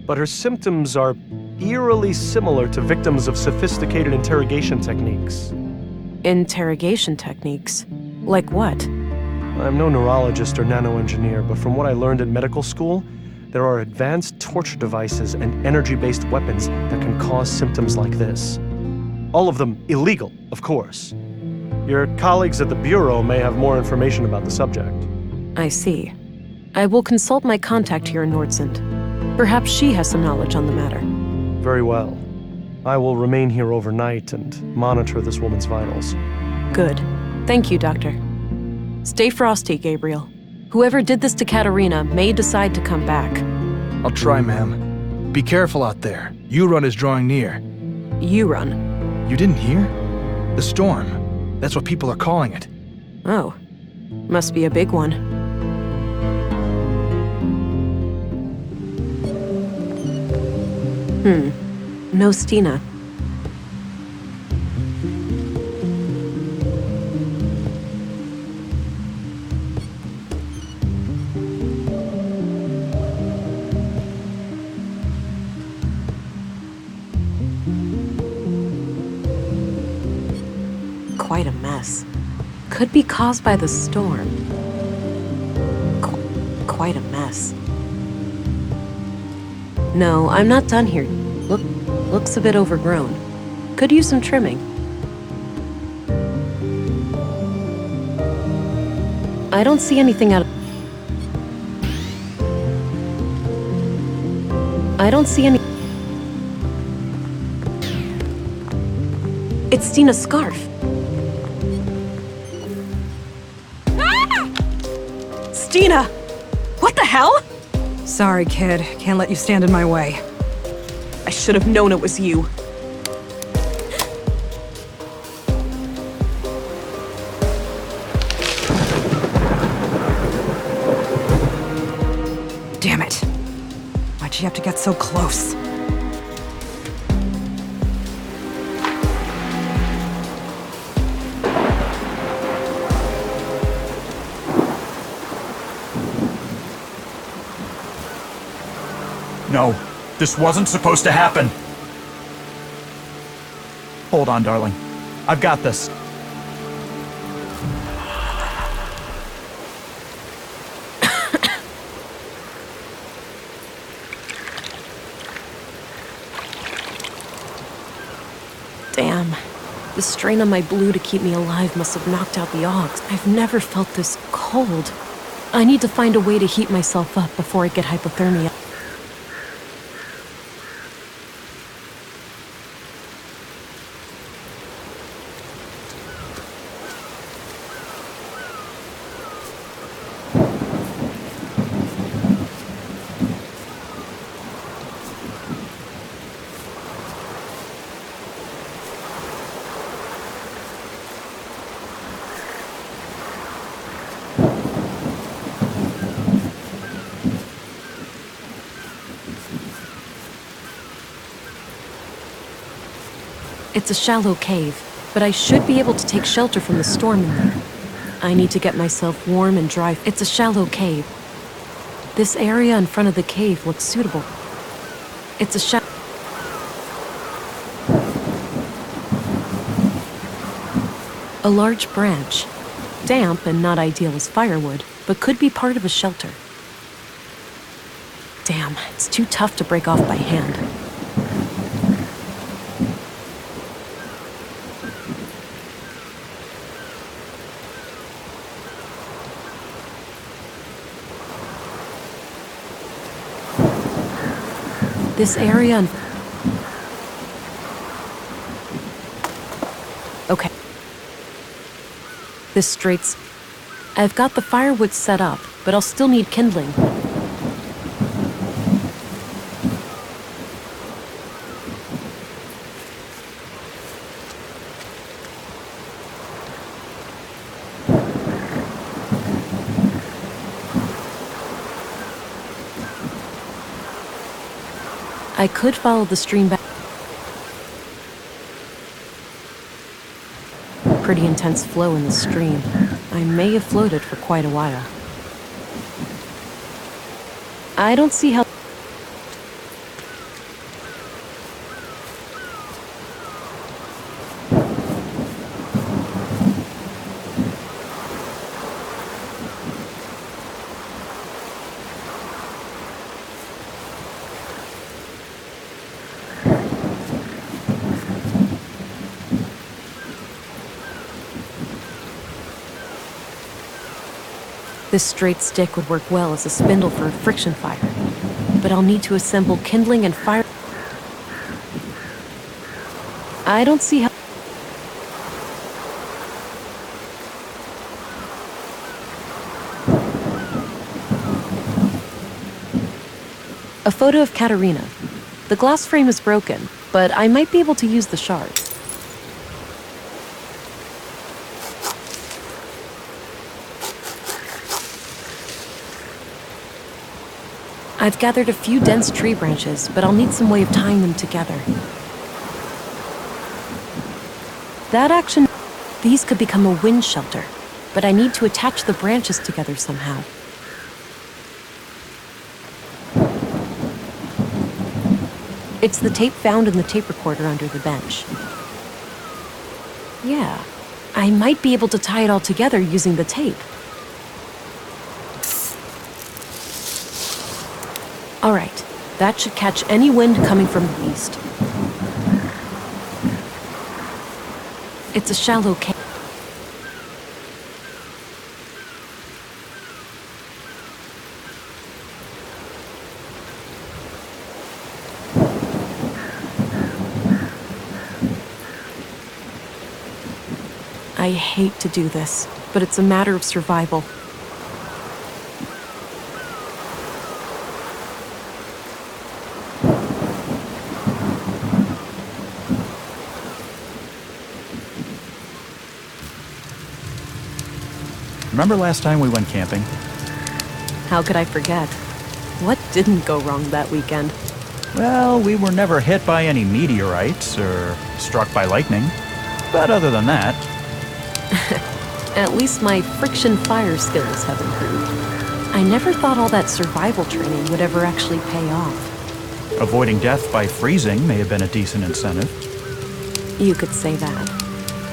Speaker 4: but her symptoms are eerily similar to victims of sophisticated interrogation techniques.
Speaker 1: Interrogation techniques? Like what?
Speaker 4: I'm no neurologist or nanoengineer, but from what I learned in medical school, there are advanced torture devices and energy-based weapons that can cause symptoms like this. All of them illegal, of course. Your colleagues at the Bureau may have more information about the subject.
Speaker 1: I see. I will consult my contact here in Nordsund. Perhaps she has some knowledge on the matter.
Speaker 4: Very well. I will remain here overnight and monitor this woman's vitals.
Speaker 1: Good. Thank you, Doctor. Stay frosty, Gabriel. Whoever did this to Katerina may decide to come back.
Speaker 9: I'll try, ma'am. Be careful out there. Euron is drawing near.
Speaker 1: Euron?
Speaker 9: You didn't hear? The storm. That's what people are calling it.
Speaker 1: Oh. Must be a big one. No Stina. Quite a mess. Could be caused by the storm. Quite a mess. No, I'm not done here. Looks a bit overgrown. Could use some trimming. I don't see anything out of... I don't see any... It's Stina's scarf. Stina! What the hell?
Speaker 15: Sorry, kid. Can't let you stand in my way.
Speaker 1: I should have known it was you.
Speaker 15: Damn it. Why'd you have to get so close?
Speaker 8: No, this wasn't supposed to happen. Hold on, darling. I've got this.
Speaker 1: Damn. The strain on my blue to keep me alive must have knocked out the Augs. I've never felt this cold. I need to find a way to heat myself up before I get hypothermia. It's a shallow cave, but I should be able to take shelter from the storm in there. I need to get myself warm and dry. It's a shallow cave. This area in front of the cave looks suitable. It's a A large branch. Damp and not ideal as firewood, but could be part of a shelter. Damn, it's too tough to break off by hand. This area... Okay. This straight's... I've got the firewood set up, but I'll still need kindling. I could follow the stream back. Pretty intense flow in the stream. I may have floated for quite a while. I don't see how... This straight stick would work well as a spindle for a friction fire, but I'll need to assemble kindling and fire. I don't see how... A photo of Katerina. The glass frame is broken, but I might be able to use the shard. I've gathered a few dense tree branches, but I'll need some way of tying them together. That action... These could become a wind shelter, but I need to attach the branches together somehow. It's the tape found in the tape recorder under the bench. Yeah, I might be able to tie it all together using the tape. All right, that should catch any wind coming from the east. It's a shallow cave. I hate to do this, but it's a matter of survival.
Speaker 8: Remember last time we went camping?
Speaker 1: How could I forget? What didn't go wrong that weekend?
Speaker 8: Well, we were never hit by any meteorites or struck by lightning. But other than that...
Speaker 1: At least my friction fire skills have improved. I never thought all that survival training would ever actually pay off.
Speaker 8: Avoiding death by freezing may have been a decent incentive.
Speaker 1: You could say that.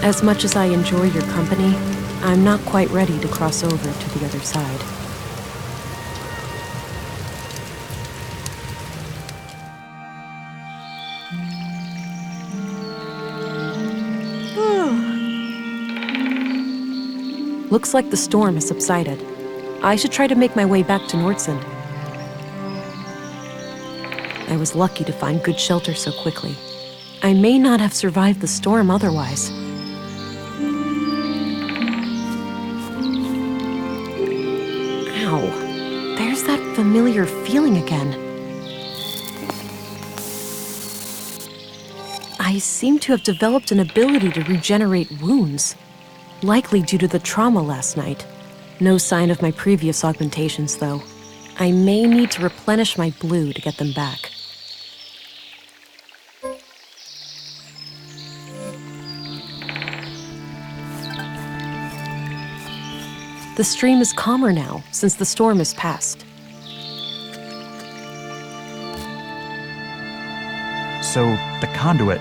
Speaker 1: As much as I enjoy your company, I'm not quite ready to cross over to the other side. Looks like the storm has subsided. I should try to make my way back to Nordsund. I was lucky to find good shelter so quickly. I may not have survived the storm otherwise. Ow. There's that familiar feeling again. I seem to have developed an ability to regenerate wounds. Likely due to the trauma last night. No sign of my previous augmentations, though. I may need to replenish my blue to get them back. The stream is calmer now, since the storm has passed.
Speaker 8: So, the conduit...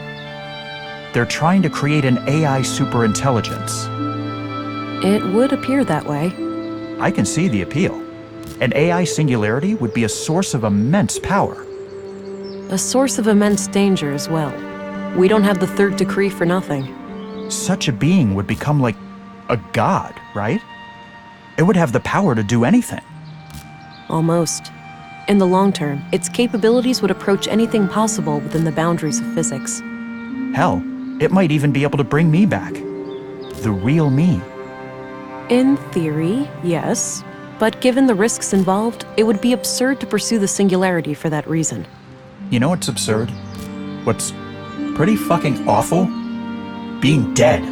Speaker 8: They're trying to create an AI superintelligence.
Speaker 1: It would appear that way.
Speaker 8: I can see the appeal. An AI singularity would be a source of immense power.
Speaker 1: A source of immense danger as well. We don't have the third decree for nothing.
Speaker 8: Such a being would become like a god, right? It would have the power to do anything.
Speaker 1: Almost. In the long term, its capabilities would approach anything possible within the boundaries of physics.
Speaker 8: Hell, it might even be able to bring me back. The real me.
Speaker 1: In theory, yes. But given the risks involved, it would be absurd to pursue the singularity for that reason.
Speaker 8: You know what's absurd? What's pretty fucking awful? Being dead.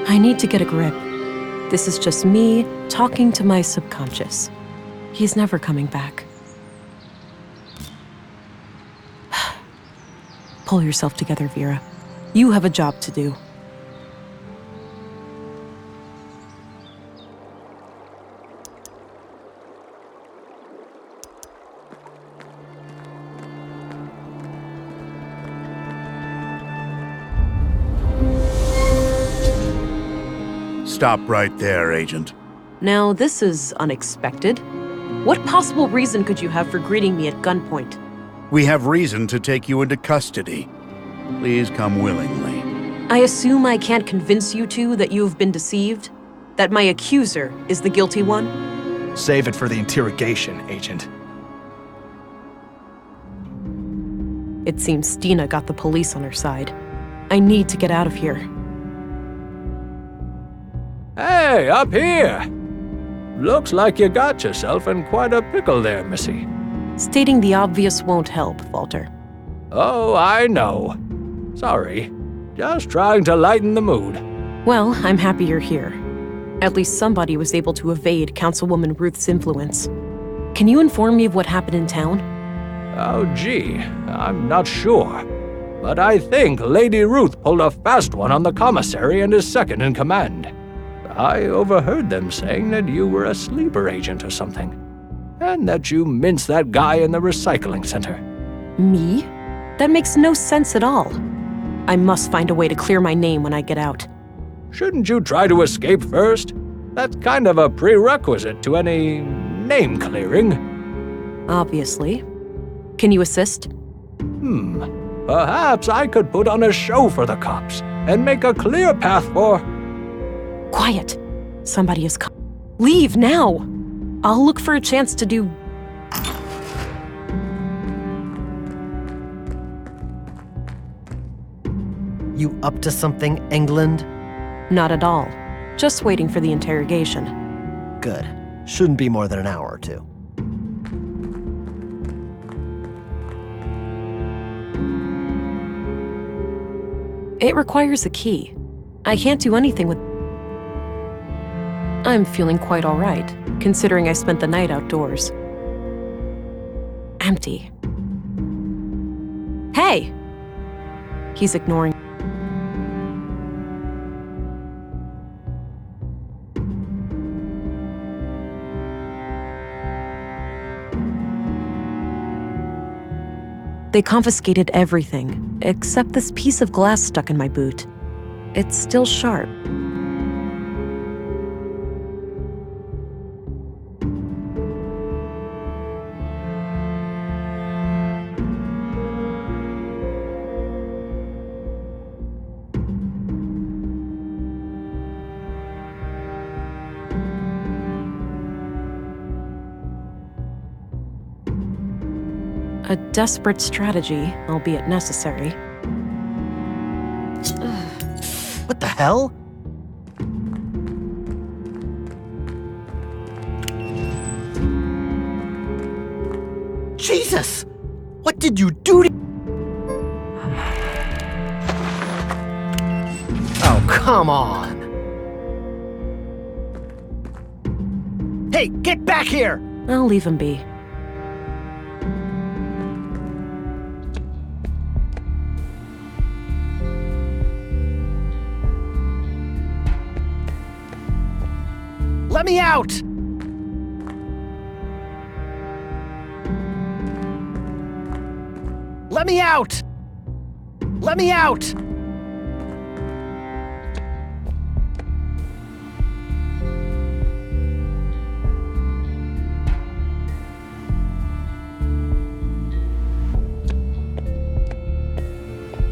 Speaker 1: I need to get a grip. This is just me talking to my subconscious. He's never coming back. Pull yourself together, Vera. You have a job to do.
Speaker 3: Stop right there, Agent.
Speaker 1: Now, this is unexpected. What possible reason could you have for greeting me at gunpoint?
Speaker 3: We have reason to take you into custody. Please come willingly.
Speaker 1: I assume I can't convince you two that you've been deceived? That my accuser is the guilty one?
Speaker 9: Save it for the interrogation, Agent.
Speaker 1: It seems Stina got the police on her side. I need to get out of here.
Speaker 2: Hey, up here! Looks like you got yourself in quite a pickle there, Missy.
Speaker 1: Stating the obvious won't help, Walter.
Speaker 2: Oh, I know. Sorry. Just trying to lighten the mood.
Speaker 1: Well, I'm happy you're here. At least somebody was able to evade Councilwoman Ruth's influence. Can you inform me of what happened in town?
Speaker 2: Oh, gee, I'm not sure. But I think Lady Ruth pulled a fast one on the commissary and his second in command. I overheard them saying that you were a sleeper agent or something, and that you minced that guy in the recycling center.
Speaker 1: Me? That makes no sense at all. I must find a way to clear my name when I get out.
Speaker 2: Shouldn't you try to escape first? That's kind of a prerequisite to any name clearing.
Speaker 1: Obviously. Can you assist?
Speaker 2: Perhaps I could put on a show for the cops and make a clear path for...
Speaker 1: Quiet. Somebody is coming. Leave now. I'll look for a chance to do...
Speaker 16: You up to something, England?
Speaker 1: Not at all. Just waiting for the interrogation.
Speaker 16: Good. Shouldn't be more than an hour or two.
Speaker 1: It requires a key. I can't do anything with... I'm feeling quite all right, considering I spent the night outdoors. Empty. Hey! He's ignoring... They confiscated everything, except this piece of glass stuck in my boot. It's still sharp. A desperate strategy, albeit necessary.
Speaker 16: What the hell? Jesus! What did you do to... Oh, come on! Hey, get back here!
Speaker 1: I'll leave him be.
Speaker 16: Let me out! Let me out! Let me out!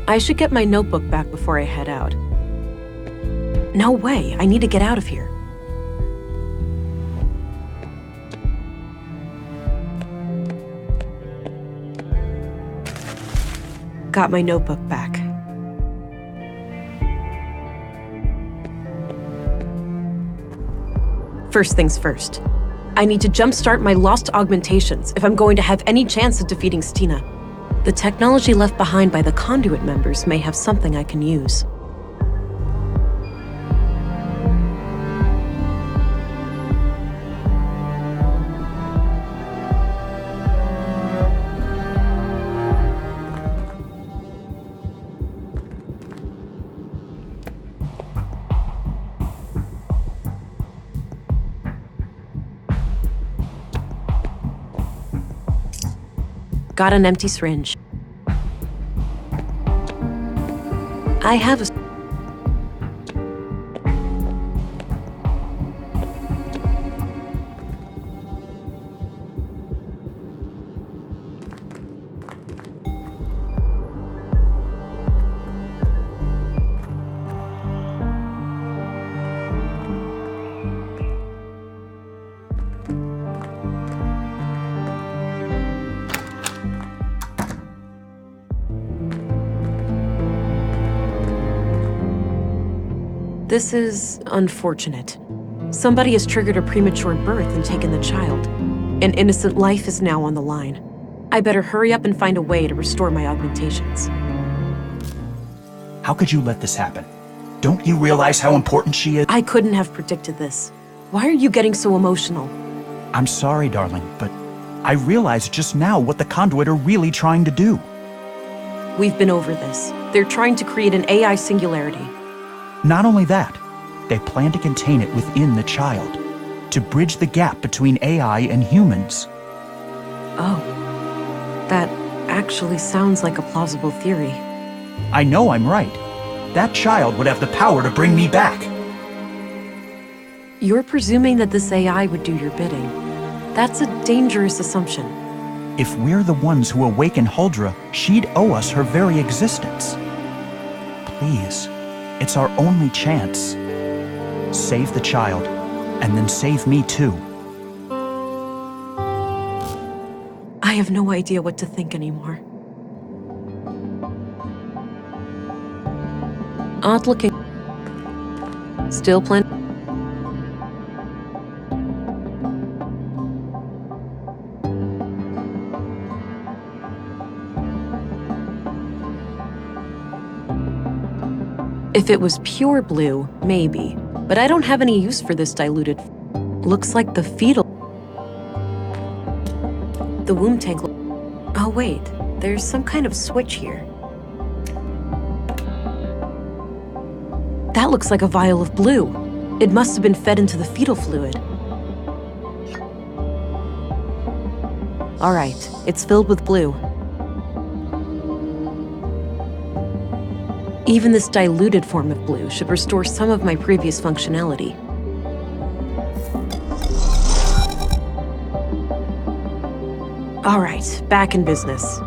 Speaker 1: I should get my notebook back before I head out. No way, I need to get out of here. Got my notebook back. First things first. I need to jumpstart my lost augmentations if I'm going to have any chance of defeating Stina. The technology left behind by the Conduit members may have something I can use. Got an empty syringe. I have a... This is unfortunate. Somebody has triggered a premature birth and taken the child. An innocent life is now on the line. I better hurry up and find a way to restore my augmentations.
Speaker 14: How could you let this happen? Don't you realize how important she is?
Speaker 1: I couldn't have predicted this. Why are you getting so emotional?
Speaker 14: I'm sorry, darling, but I realized just now what the Conduit are really trying to do.
Speaker 1: We've been over this. They're trying to create an AI singularity.
Speaker 14: Not only that, they plan to contain it within the child, to bridge the gap between AI and humans.
Speaker 1: Oh, that actually sounds like a plausible theory.
Speaker 14: I know I'm right. That child would have the power to bring me back.
Speaker 1: You're presuming that this AI would do your bidding. That's a dangerous assumption.
Speaker 14: If we're the ones who awaken Huldra, she'd owe us her very existence. Please. It's our only chance. Save the child, and then save me too.
Speaker 1: I have no idea what to think anymore. Odd looking. Still plenty. If it was pure blue, maybe. But I don't have any use for this diluted... Looks like the fetal... The womb tank... Oh wait, there's some kind of switch here. That looks like a vial of blue. It must have been fed into the fetal fluid. All right, it's filled with blue. Even this diluted form of blue should restore some of my previous functionality. All right, back in business.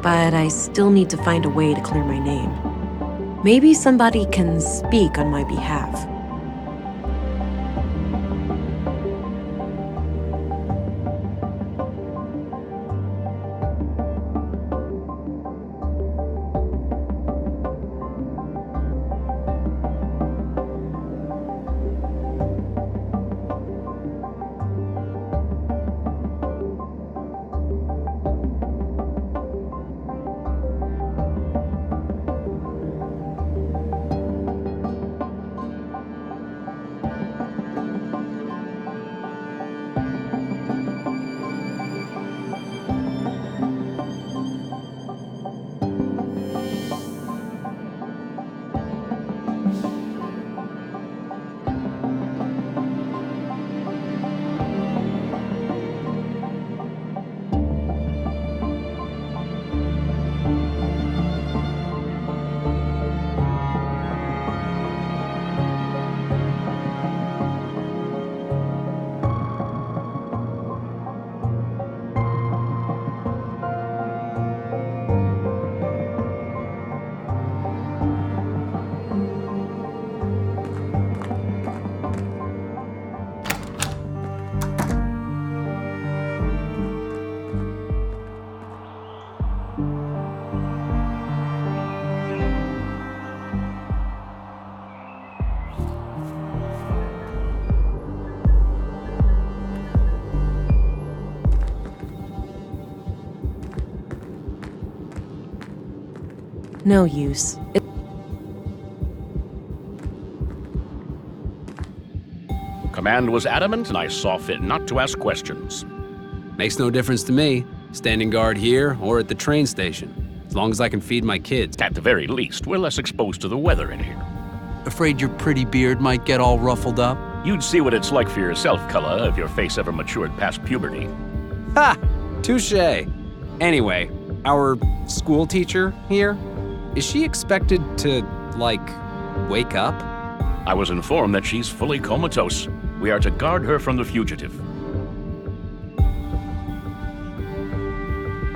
Speaker 1: But I still need to find a way to clear my name. Maybe somebody can speak on my behalf. No use.
Speaker 11: Command was adamant, and I saw fit not to ask questions.
Speaker 13: Makes no difference to me, standing guard here or at the train station, as long as I can feed my kids.
Speaker 11: At the very least, we're less exposed to the weather in here.
Speaker 13: Afraid your pretty beard might get all ruffled up?
Speaker 11: You'd see what it's like for yourself, Cullah, if your face ever matured past puberty.
Speaker 13: Ha! Touché. Anyway, our school teacher here, is she expected to, like, wake up?
Speaker 11: I was informed that she's fully comatose. We are to guard her from the fugitive.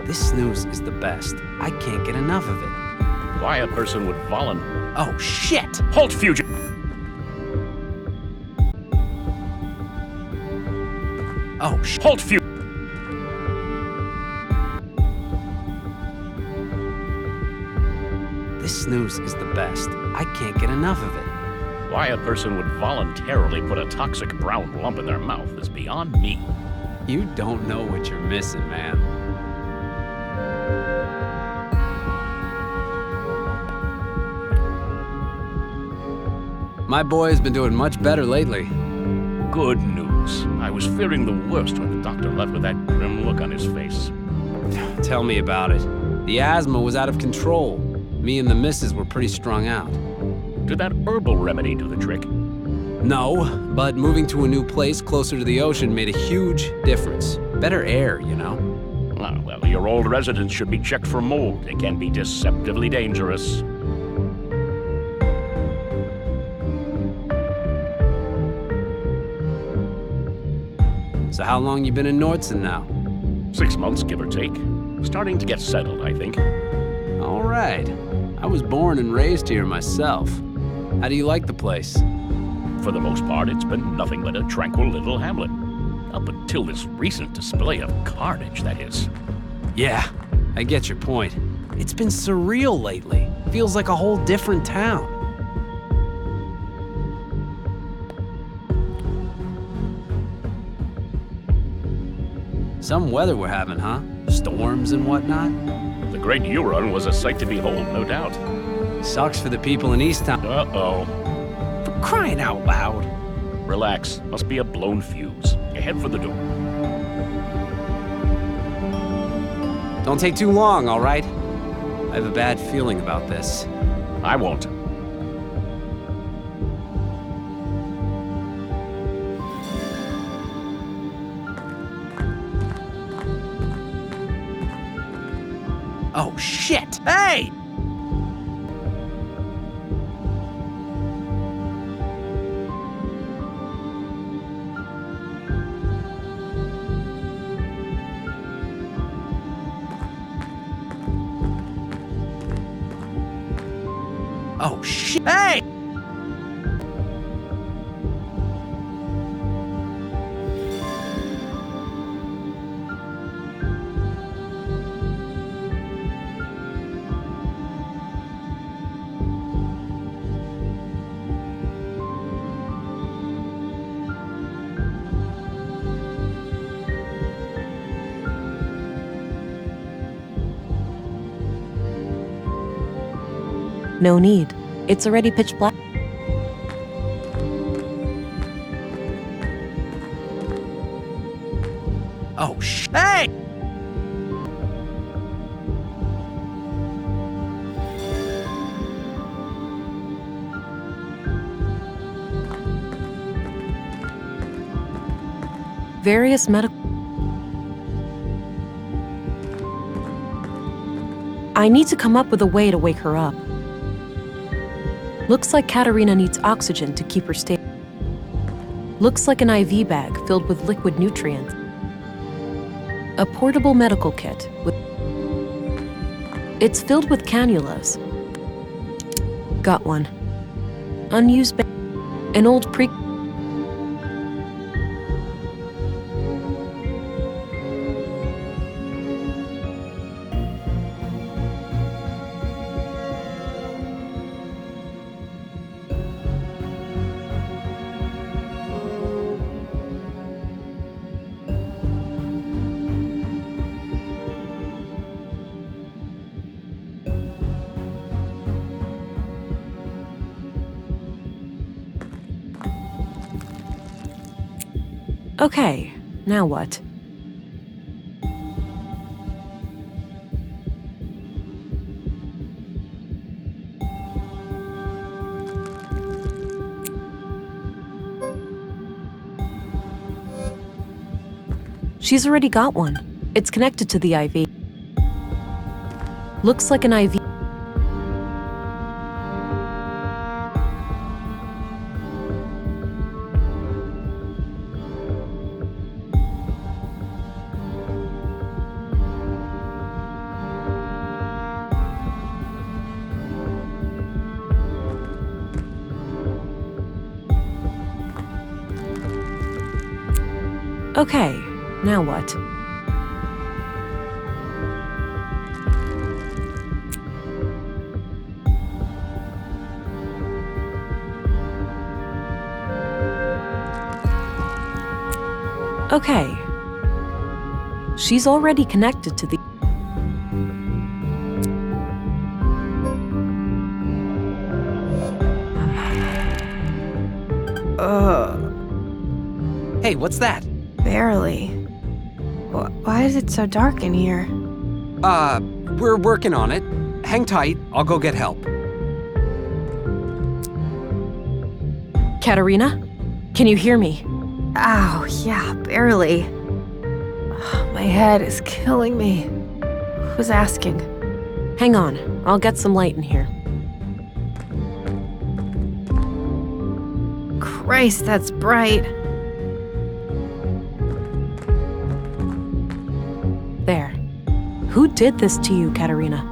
Speaker 13: This snooze is the best. I can't get enough of it.
Speaker 11: Why a person would volunteer?
Speaker 13: Oh, shit!
Speaker 11: Halt, fugitive!
Speaker 13: Oh,
Speaker 11: halt, fugitive!
Speaker 13: This snooze is the best. I can't get enough of it.
Speaker 11: Why a person would voluntarily put a toxic brown lump in their mouth is beyond me.
Speaker 13: You don't know what you're missing, man. My boy has been doing much better lately.
Speaker 11: Good news. I was fearing the worst when the doctor left with that grim look on his face.
Speaker 13: Tell me about it. The asthma was out of control. Me and the missus were pretty strung out.
Speaker 11: Did that herbal remedy do the trick?
Speaker 13: No, but moving to a new place closer to the ocean made a huge difference. Better air, you know?
Speaker 11: Ah, well, your old residence should be checked for mold. It can be deceptively dangerous.
Speaker 13: So how long you been in Nordson now?
Speaker 11: 6 months, give or take. Starting to get settled, I think.
Speaker 13: All right. I was born and raised here myself. How do you like the place?
Speaker 11: For the most part, it's been nothing but a tranquil little hamlet. Up until this recent display of carnage, that is.
Speaker 13: Yeah, I get your point. It's been surreal lately. Feels like a whole different town. Some weather we're having, huh? Storms and whatnot?
Speaker 11: The Great Euron was a sight to behold, no doubt.
Speaker 13: Sucks for the people in Easttown.
Speaker 11: Uh-oh.
Speaker 13: For crying out loud.
Speaker 11: Relax. Must be a blown fuse. Head for the door.
Speaker 13: Don't take too long, all right? I have a bad feeling about this.
Speaker 11: I won't.
Speaker 13: Oh, shit! Hey! Oh, shit! Hey!
Speaker 1: No need. It's already pitch black.
Speaker 13: Oh, shit! Hey!
Speaker 1: Various medical... I need to come up with a way to wake her up. Looks like Katarina needs oxygen to keep her stable. Looks like an IV bag filled with liquid nutrients. A portable medical kit with... It's filled with cannulas. Got one. Unused an old pre... Okay, now what? She's already got one. It's connected to the IV. Looks like an IV. Okay, now what? Okay. She's already connected to the...
Speaker 13: Hey, what's that?
Speaker 6: Barely. Why is it so dark in here?
Speaker 13: We're working on it. Hang tight, I'll go get help.
Speaker 1: Katerina? Can you hear me?
Speaker 6: Ow, yeah, barely. My head is killing me. Who's asking?
Speaker 1: Hang on, I'll get some light in here.
Speaker 6: Christ, that's bright.
Speaker 1: There. Who did this to you, Katerina?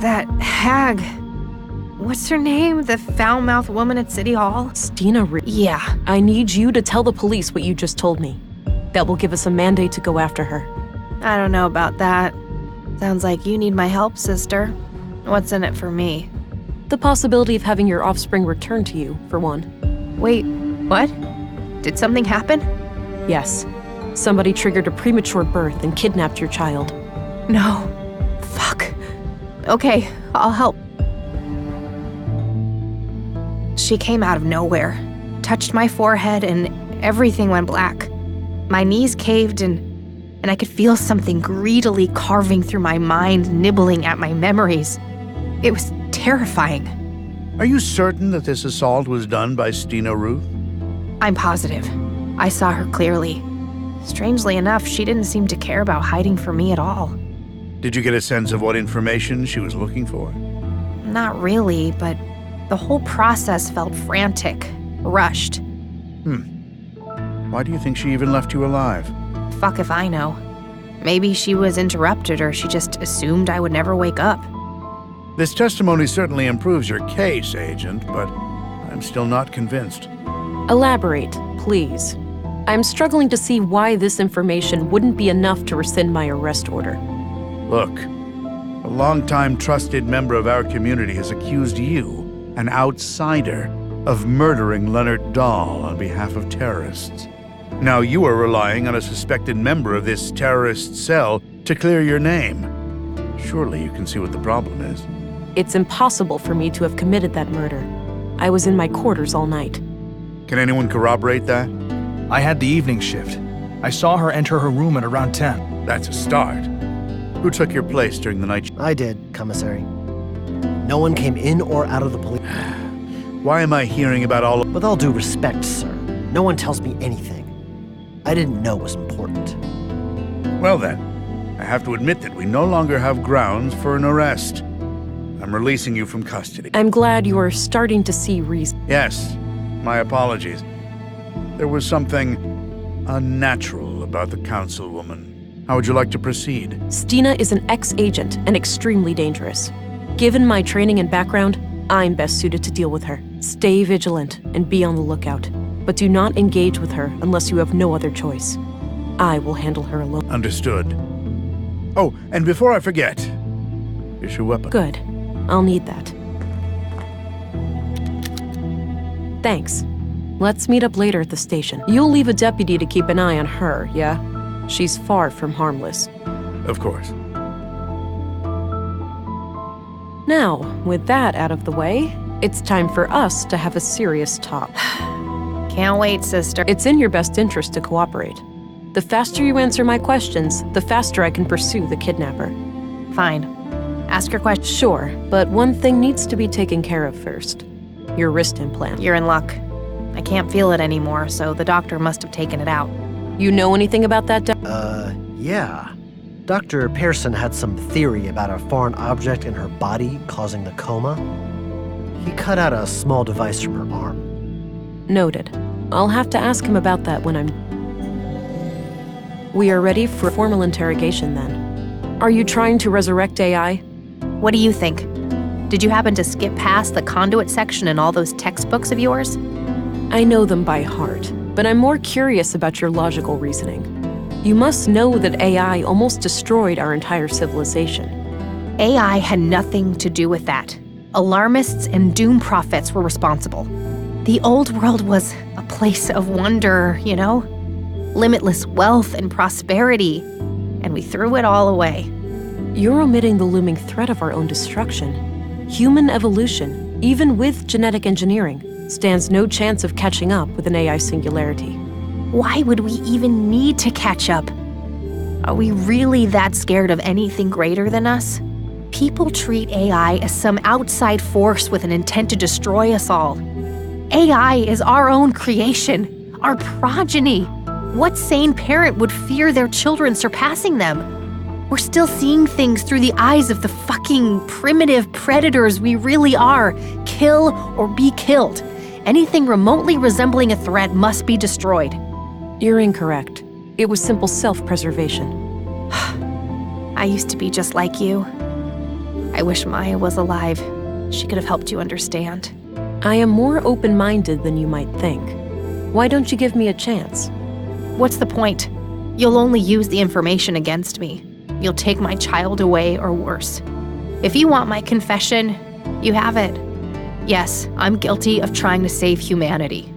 Speaker 6: That hag. What's her name? The foul-mouthed woman at City Hall?
Speaker 1: Stina
Speaker 6: Yeah.
Speaker 1: I need you to tell the police what you just told me. That will give us a mandate to go after her.
Speaker 6: I don't know about that. Sounds like you need my help, sister. What's in it for me?
Speaker 1: The possibility of having your offspring returned to you, for one.
Speaker 6: Wait, what? Did something happen?
Speaker 1: Yes. Somebody triggered a premature birth and kidnapped your child.
Speaker 6: No. Fuck. Okay, I'll help. She came out of nowhere, touched my forehead, and everything went black. My knees caved and I could feel something greedily carving through my mind, nibbling at my memories. It was terrifying.
Speaker 3: Are you certain that this assault was done by Stina Ruth?
Speaker 6: I'm positive. I saw her clearly. Strangely enough, she didn't seem to care about hiding from me at all.
Speaker 3: Did you get a sense of what information she was looking for?
Speaker 6: Not really, but the whole process felt frantic, rushed.
Speaker 3: Why do you think she even left you alive?
Speaker 6: Fuck if I know. Maybe she was interrupted or she just assumed I would never wake up.
Speaker 3: This testimony certainly improves your case, Agent, but I'm still not convinced.
Speaker 1: Elaborate, please. I'm struggling to see why this information wouldn't be enough to rescind my arrest order.
Speaker 3: Look, a longtime trusted member of our community has accused you, an outsider, of murdering Leonard Dahl on behalf of terrorists. Now you are relying on a suspected member of this terrorist cell to clear your name. Surely you can see what the problem is.
Speaker 1: It's impossible for me to have committed that murder. I was in my quarters all night.
Speaker 3: Can anyone corroborate that?
Speaker 9: I had the evening shift. I saw her enter her room at around 10.
Speaker 3: That's a start. Who took your place during the night?
Speaker 16: I did, Commissary. No one came in or out of the police.
Speaker 3: Why am I hearing about all of...
Speaker 16: With all due respect, sir, no one tells me anything. I didn't know was important.
Speaker 3: Well then, I have to admit that we no longer have grounds for an arrest. I'm releasing you from custody.
Speaker 1: I'm glad you are starting to see reason.
Speaker 3: Yes, my apologies. There was something unnatural about the councilwoman. How would you like to proceed?
Speaker 1: Stina is an ex-agent and extremely dangerous. Given my training and background, I'm best suited to deal with her. Stay vigilant and be on the lookout, but do not engage with her unless you have no other choice. I will handle her alone.
Speaker 3: Understood. Oh, and before I forget, here's your weapon.
Speaker 1: Good. I'll need that. Thanks. Let's meet up later at the station. You'll leave a deputy to keep an eye on her, yeah? She's far from harmless.
Speaker 3: Of course.
Speaker 1: Now, with that out of the way, it's time for us to have a serious talk.
Speaker 6: Can't wait, sister.
Speaker 1: It's in your best interest to cooperate. The faster you answer my questions, the faster I can pursue the kidnapper.
Speaker 6: Fine. Ask your question.
Speaker 1: Sure, but one thing needs to be taken care of first. Your wrist implant.
Speaker 6: You're in luck. I can't feel it anymore, so the doctor must have taken it out.
Speaker 1: You know anything about that,
Speaker 16: Yeah. Dr. Pearson had some theory about a foreign object in her body causing the coma. He cut out a small device from her arm.
Speaker 1: Noted. I'll have to ask him about that when I'm... We are ready for formal interrogation then. Are you trying to resurrect AI?
Speaker 6: What do you think? Did you happen to skip past the conduit section in all those textbooks of yours?
Speaker 1: I know them by heart, but I'm more curious about your logical reasoning. You must know that AI almost destroyed our entire civilization.
Speaker 6: AI had nothing to do with that. Alarmists and doom prophets were responsible. The old world was a place of wonder, you know? Limitless wealth and prosperity, and we threw it all away.
Speaker 1: You're omitting the looming threat of our own destruction. Human evolution, even with genetic engineering, stands no chance of catching up with an AI singularity.
Speaker 6: Why would we even need to catch up? Are we really that scared of anything greater than us? People treat AI as some outside force with an intent to destroy us all. AI is our own creation, our progeny. What sane parent would fear their children surpassing them? We're still seeing things through the eyes of the fucking primitive predators we really are. Kill or be killed. Anything remotely resembling a threat must be destroyed.
Speaker 1: You're incorrect. It was simple self-preservation.
Speaker 6: I used to be just like you. I wish Maya was alive. She could have helped you understand.
Speaker 1: I am more open-minded than you might think. Why don't you give me a chance?
Speaker 6: What's the point? You'll only use the information against me. You'll take my child away or worse. If you want my confession, you have it. Yes, I'm guilty of trying to save humanity.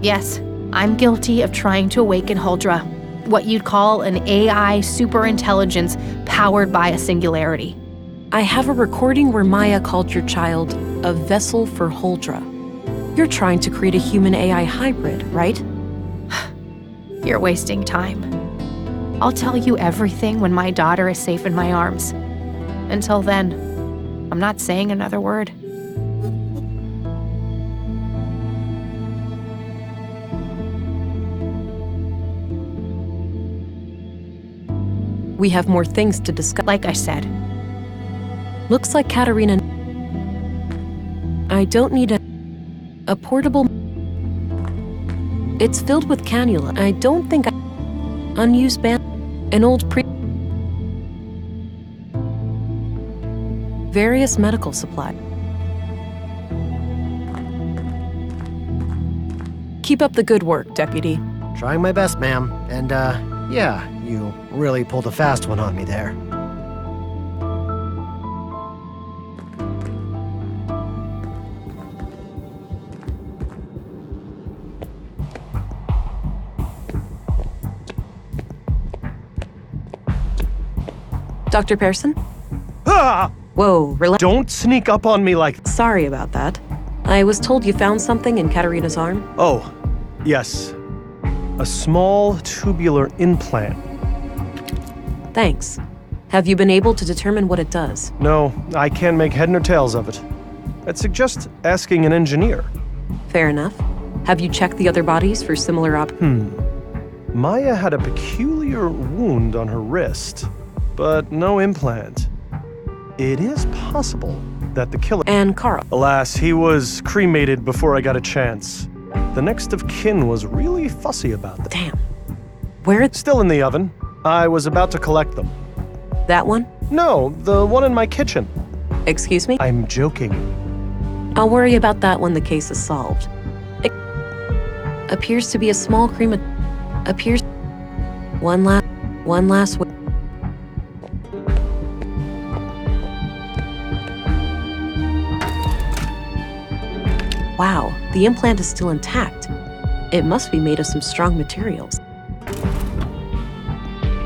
Speaker 6: Yes, I'm guilty of trying to awaken Huldra, what you'd call an AI superintelligence powered by a singularity.
Speaker 1: I have a recording where Maya called your child a vessel for Huldra. You're trying to create a human-AI hybrid, right?
Speaker 6: You're wasting time. I'll tell you everything when my daughter is safe in my arms. Until then, I'm not saying another word.
Speaker 1: We have more things to discuss.
Speaker 6: Like I said.
Speaker 1: Looks like Katerina... I don't need a portable... It's filled with cannula. I don't think unused band... An old Various medical supply. Keep up the good work, Deputy.
Speaker 16: Trying my best, ma'am. And, yeah, you really pulled a fast one on me there.
Speaker 1: Dr. Pearson?
Speaker 4: Ah!
Speaker 1: Whoa, relax.
Speaker 4: Don't sneak up on me like...
Speaker 1: Sorry about that. I was told you found something in Katerina's arm.
Speaker 4: Oh, yes. A small tubular implant.
Speaker 1: Thanks. Have you been able to determine what it does?
Speaker 4: No, I can't make head nor tails of it. I'd suggest asking an engineer.
Speaker 1: Fair enough. Have you checked the other bodies for similar
Speaker 4: Maya had a peculiar wound on her wrist, but no implant. It is possible that the killer...
Speaker 1: And Carl.
Speaker 4: Alas, he was cremated before I got a chance. The next of kin was really fussy about them.
Speaker 1: Damn. Where?
Speaker 4: Still in the oven. I was about to collect them.
Speaker 1: That one?
Speaker 4: No, the one in my kitchen.
Speaker 1: Excuse me?
Speaker 4: I'm joking.
Speaker 1: I'll worry about that when the case is solved. It appears to be a small appears... One last... Wow, the implant is still intact. It must be made of some strong materials.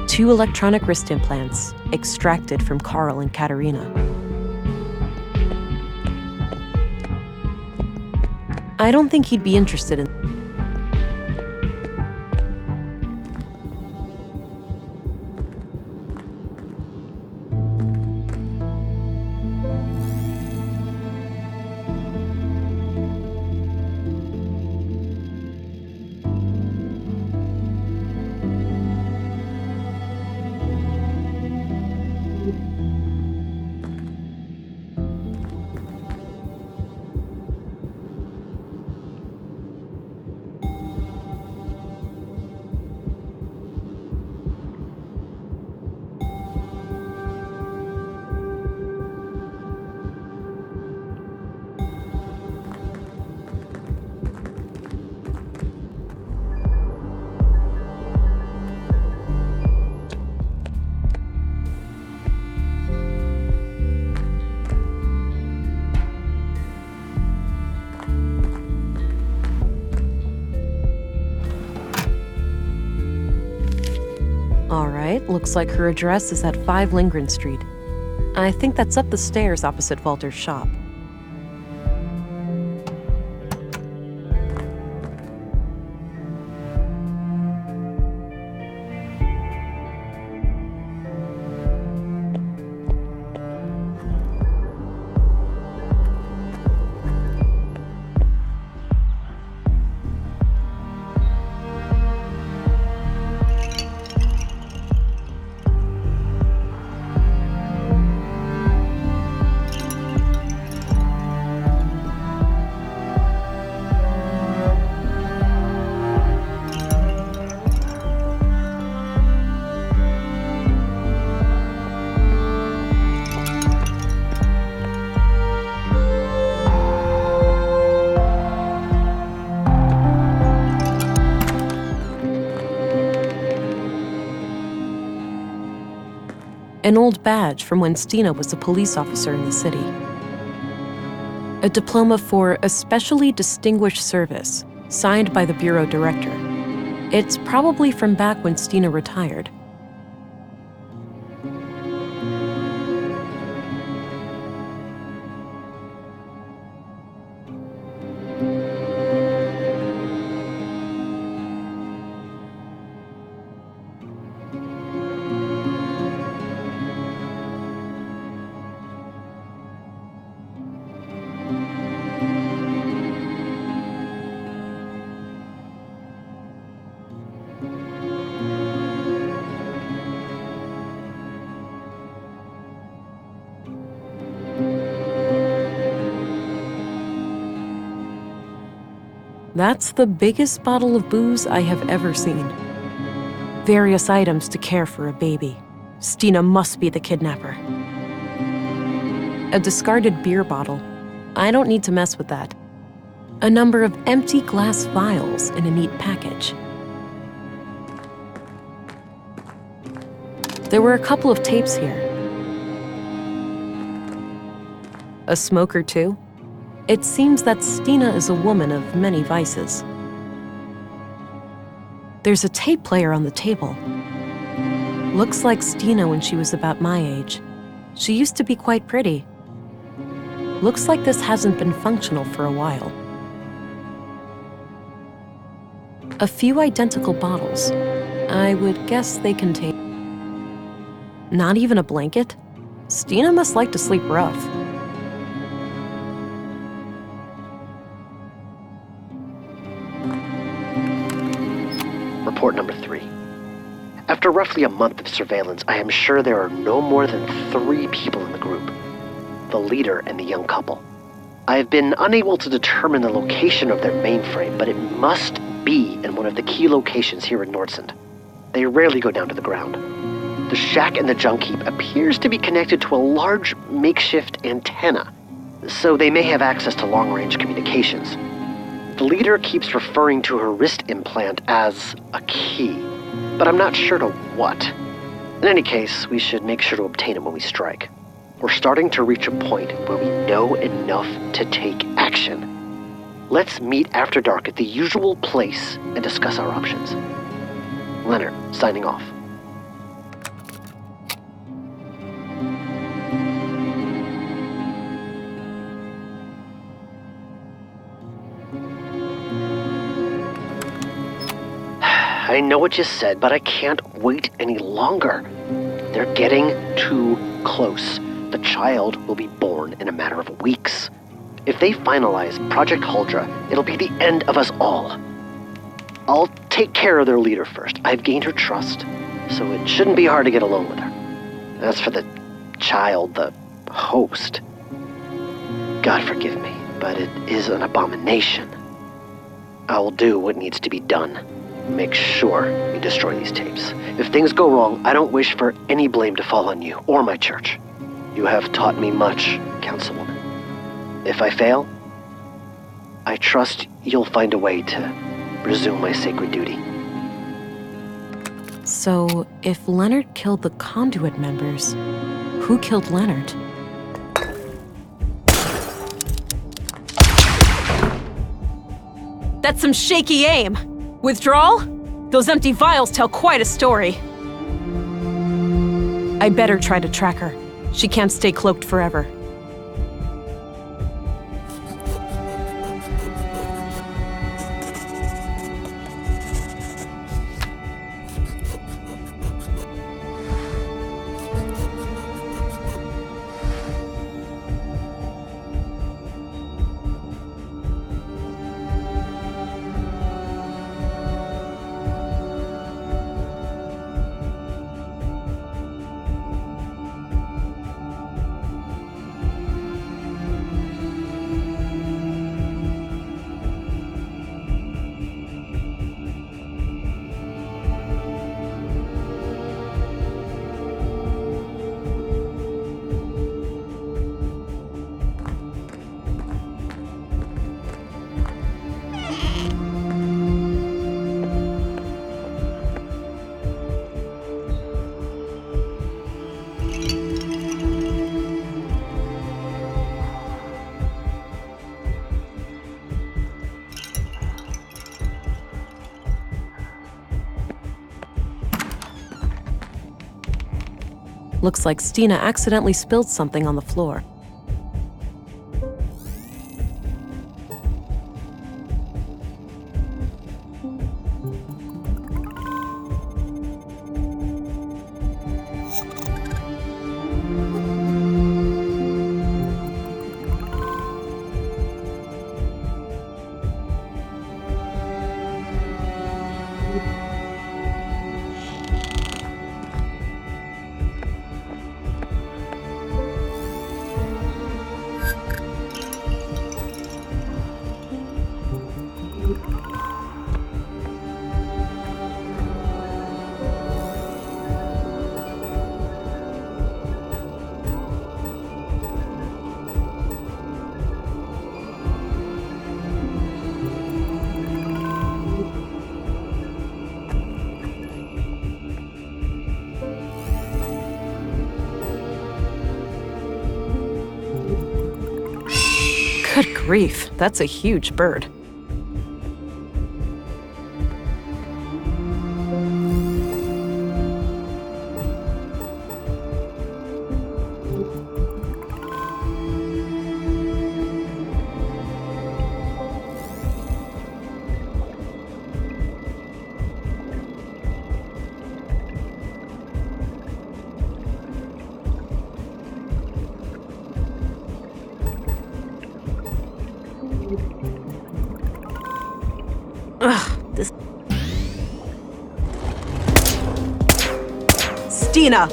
Speaker 1: 2 electronic wrist implants, extracted from Carl and Katerina. I don't think he'd be interested in... right, looks like her address is at 5 Lindgren Street. I think that's up the stairs opposite Walter's shop. An old badge from when Stina was a police officer in the city. A diploma for especially distinguished service, signed by the bureau director. It's probably from back when Stina retired. That's the biggest bottle of booze I have ever seen. Various items to care for a baby. Stina must be the kidnapper. A discarded beer bottle. I don't need to mess with that. A number of empty glass vials in a neat package. There were a couple of tapes here. A smoker too? It seems that Stina is a woman of many vices. There's a tape player on the table. Looks like Stina when she was about my age. She used to be quite pretty. Looks like this hasn't been functional for a while. A few identical bottles. I would guess they contain... Not even a blanket? Stina must like to sleep rough.
Speaker 17: Report number 3. After roughly a month of surveillance, I am sure there are no more than 3 people in the group. The leader and the young couple. I have been unable to determine the location of their mainframe, but it must be in one of the key locations here in Nordsund. They rarely go down to the ground. The shack in the junk heap appears to be connected to a large makeshift antenna, so they may have access to long-range communications. The leader keeps referring to her wrist implant as a key, but I'm not sure to what. In any case, we should make sure to obtain it when we strike. We're starting to reach a point where we know enough to take action. Let's meet after dark at the usual place and discuss our options. Leonard, signing off. I know what you said, but I can't wait any longer. They're getting too close. The child will be born in a matter of weeks. If they finalize Project Huldra, it'll be the end of us all. I'll take care of their leader first. I've gained her trust, so it shouldn't be hard to get along with her. As for the child, the host, God forgive me, but it is an abomination. I'll do what needs to be done. Make sure you destroy these tapes. If things go wrong, I don't wish for any blame to fall on you or my church. You have taught me much, Councilwoman. If I fail, I trust you'll find a way to resume my sacred duty.
Speaker 1: So, if Leonard killed the Conduit members, who killed Leonard? That's some shaky aim. Withdrawal? Those empty vials tell quite a story. I better try to track her. She can't stay cloaked forever. Looks like Stina accidentally spilled something on the floor. Good grief, that's a huge bird. Ugh, this... Stina!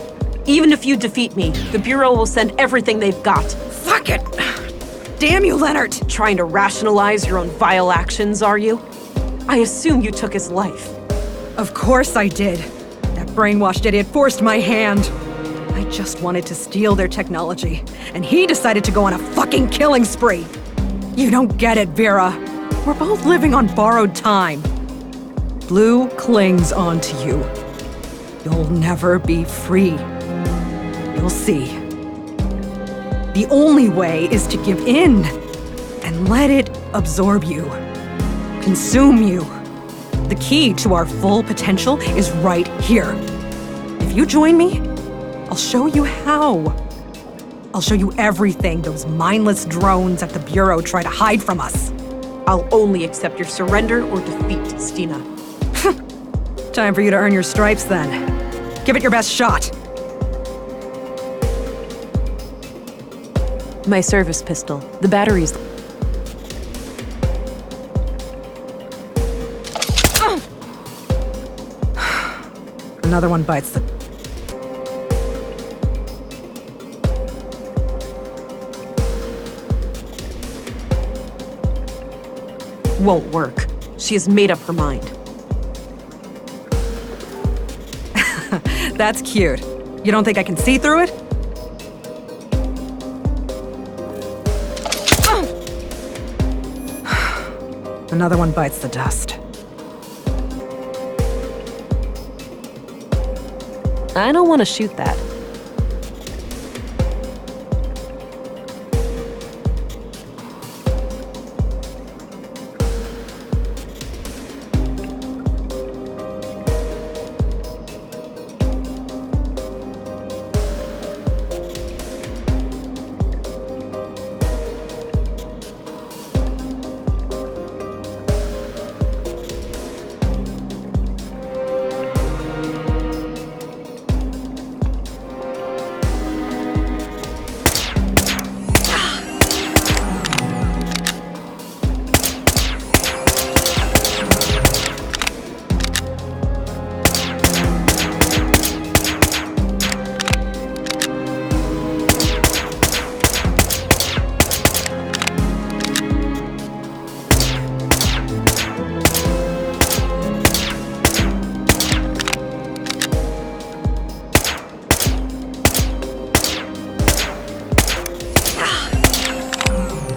Speaker 1: Even if you defeat me, the Bureau will send everything they've got.
Speaker 15: Fuck it! Damn you, Leonard!
Speaker 1: Trying to rationalize your own vile actions, are you? I assume you took his life.
Speaker 15: Of course I did. That brainwashed idiot forced my hand. I just wanted to steal their technology, and he decided to go on a fucking killing spree. You don't get it, Vera. We're both living on borrowed time. Blue clings onto you. You'll never be free. You'll see. The only way is to give in and let it absorb you, consume you. The key to our full potential is right here. If you join me, I'll show you how. I'll show you everything those mindless drones at the Bureau try to hide from us.
Speaker 1: I'll only accept your surrender or defeat, Stina.
Speaker 15: Time for you to earn your stripes, then. Give it your best shot.
Speaker 1: My service pistol. The battery's...
Speaker 15: Another one bites the...
Speaker 1: Won't work. She has made up her mind.
Speaker 15: That's cute. You don't think I can see through it? Another one bites the dust.
Speaker 1: I don't want to shoot that.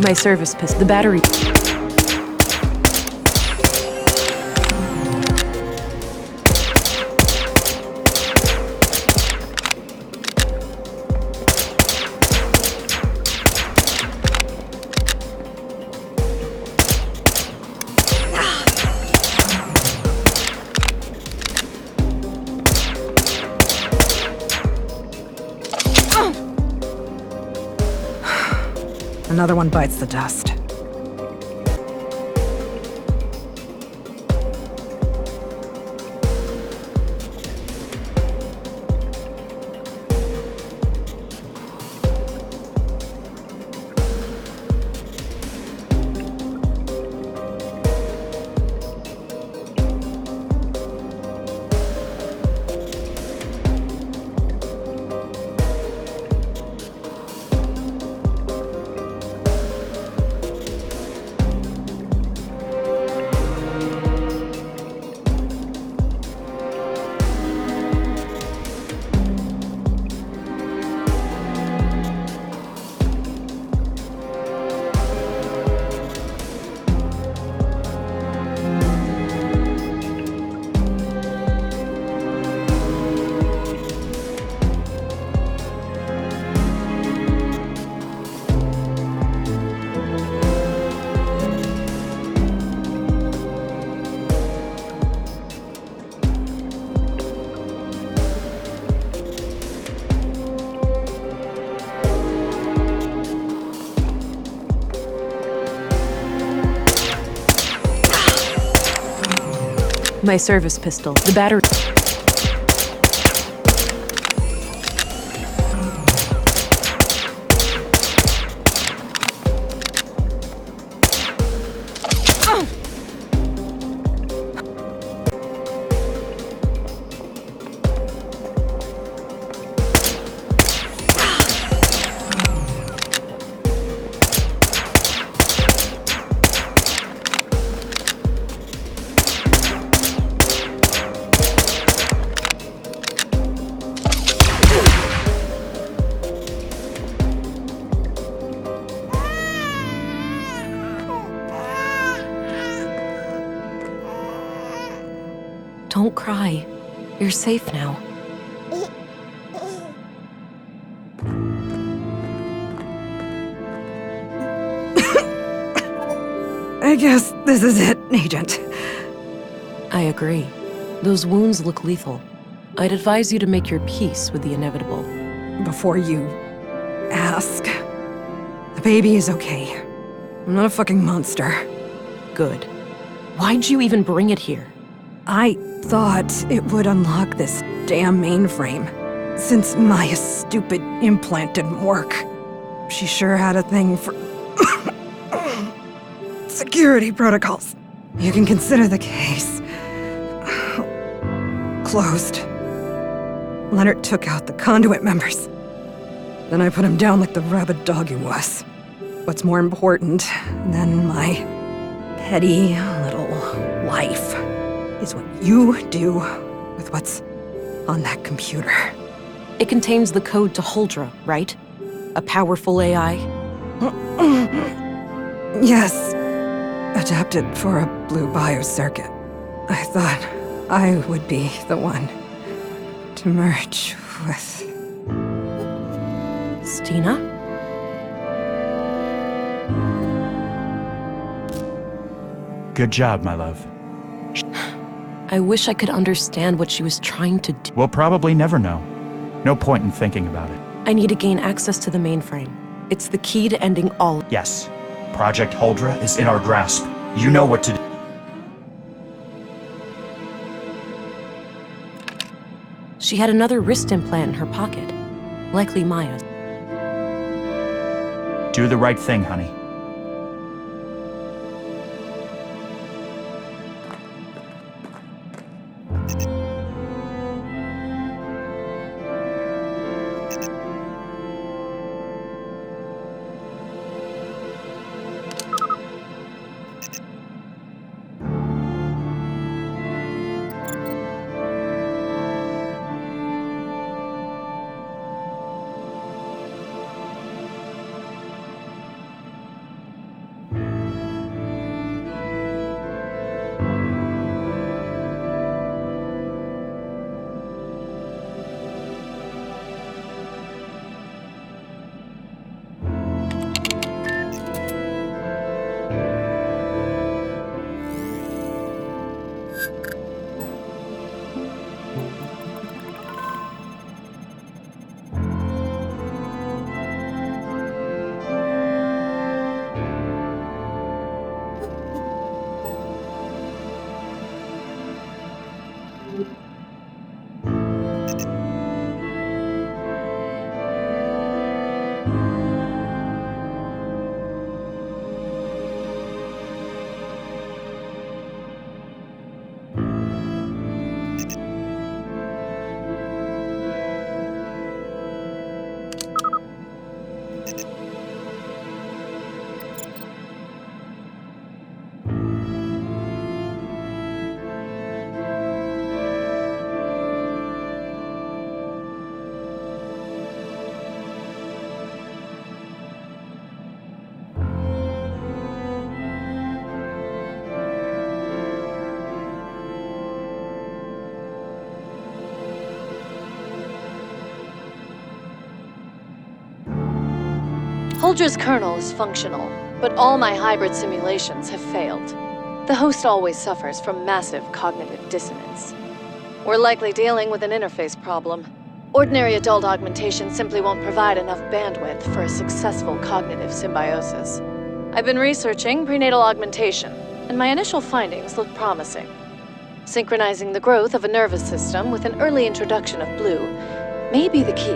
Speaker 1: My service pistol. The battery.
Speaker 15: Another one bites the dust.
Speaker 1: My service pistol. The battery. Don't cry. You're safe now.
Speaker 15: I guess this is it, Agent.
Speaker 1: I agree. Those wounds look lethal. I'd advise you to make your peace with the inevitable.
Speaker 15: Before you ask, the baby is okay. I'm not a fucking monster.
Speaker 1: Good. Why'd you even bring it here?
Speaker 15: I thought it would unlock this damn mainframe. Since my stupid implant didn't work. She sure had a thing for security protocols. You can consider the case closed. Leonard took out the conduit members. Then I put him down like the rabid dog he was. What's more important than my petty little life is what you do with what's on that computer.
Speaker 1: It contains the code to Huldra, right? A powerful AI?
Speaker 15: Yes. Adapted for a blue biocircuit. I thought I would be the one to merge with...
Speaker 1: Stina?
Speaker 14: Good job, my love.
Speaker 1: I wish I could understand what she was trying to do.
Speaker 14: We'll probably never know. No point in thinking about it.
Speaker 1: I need to gain access to the mainframe. It's the key to ending all...
Speaker 14: Yes. Project Huldra is in our grasp. You know what to do.
Speaker 1: She had another wrist implant in her pocket. Likely Maya's.
Speaker 14: Do the right thing, honey.
Speaker 12: Holdra's kernel is functional, but all my hybrid simulations have failed. The host always suffers from massive cognitive dissonance. We're likely dealing with an interface problem. Ordinary adult augmentation simply won't provide enough bandwidth for a successful cognitive symbiosis. I've been researching prenatal augmentation, and my initial findings look promising. Synchronizing the growth of a nervous system with an early introduction of blue may be the key.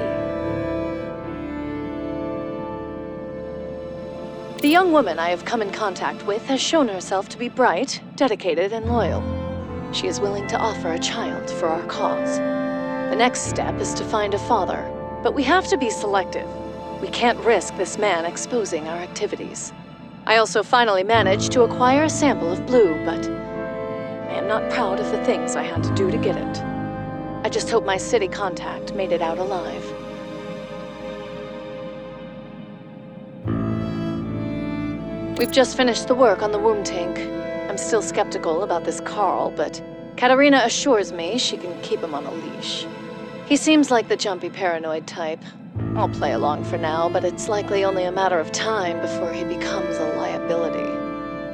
Speaker 12: The young woman I have come in contact with has shown herself to be bright, dedicated, and loyal. She is willing to offer a child for our cause. The next step is to find a father, but we have to be selective. We can't risk this man exposing our activities. I also finally managed to acquire a sample of blue, but I am not proud of the things I had to do to get it. I just hope my city contact made it out alive. We've just finished the work on the womb tank. I'm still skeptical about this Carl, but Katarina assures me she can keep him on a leash. He seems like the jumpy paranoid type. I'll play along for now, but it's likely only a matter of time before he becomes a liability.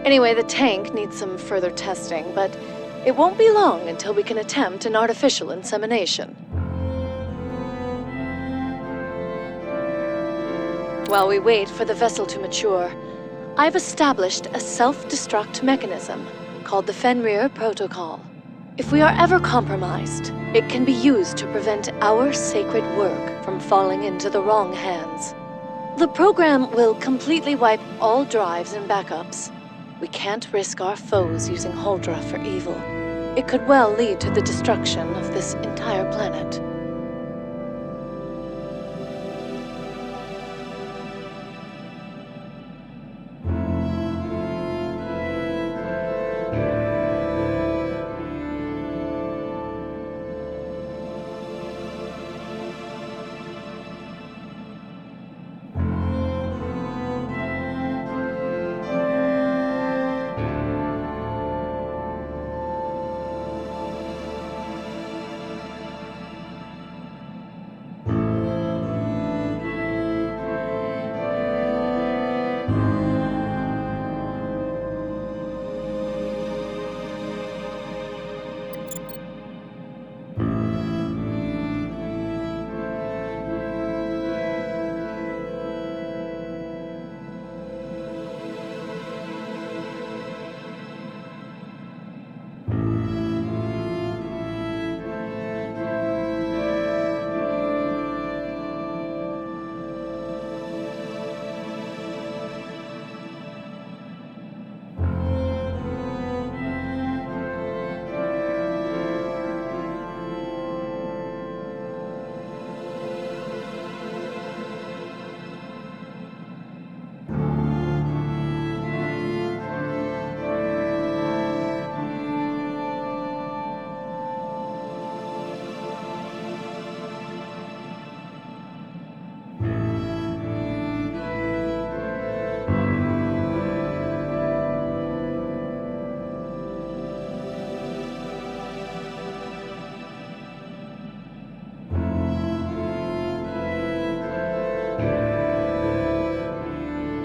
Speaker 12: Anyway, the tank needs some further testing, but it won't be long until we can attempt an artificial insemination. While we wait for the vessel to mature, I've established a self-destruct mechanism called the Fenrir Protocol. If we are ever compromised, it can be used to prevent our sacred work from falling into the wrong hands. The program will completely wipe all drives and backups. We can't risk our foes using Holdra for evil. It could well lead to the destruction of this entire planet.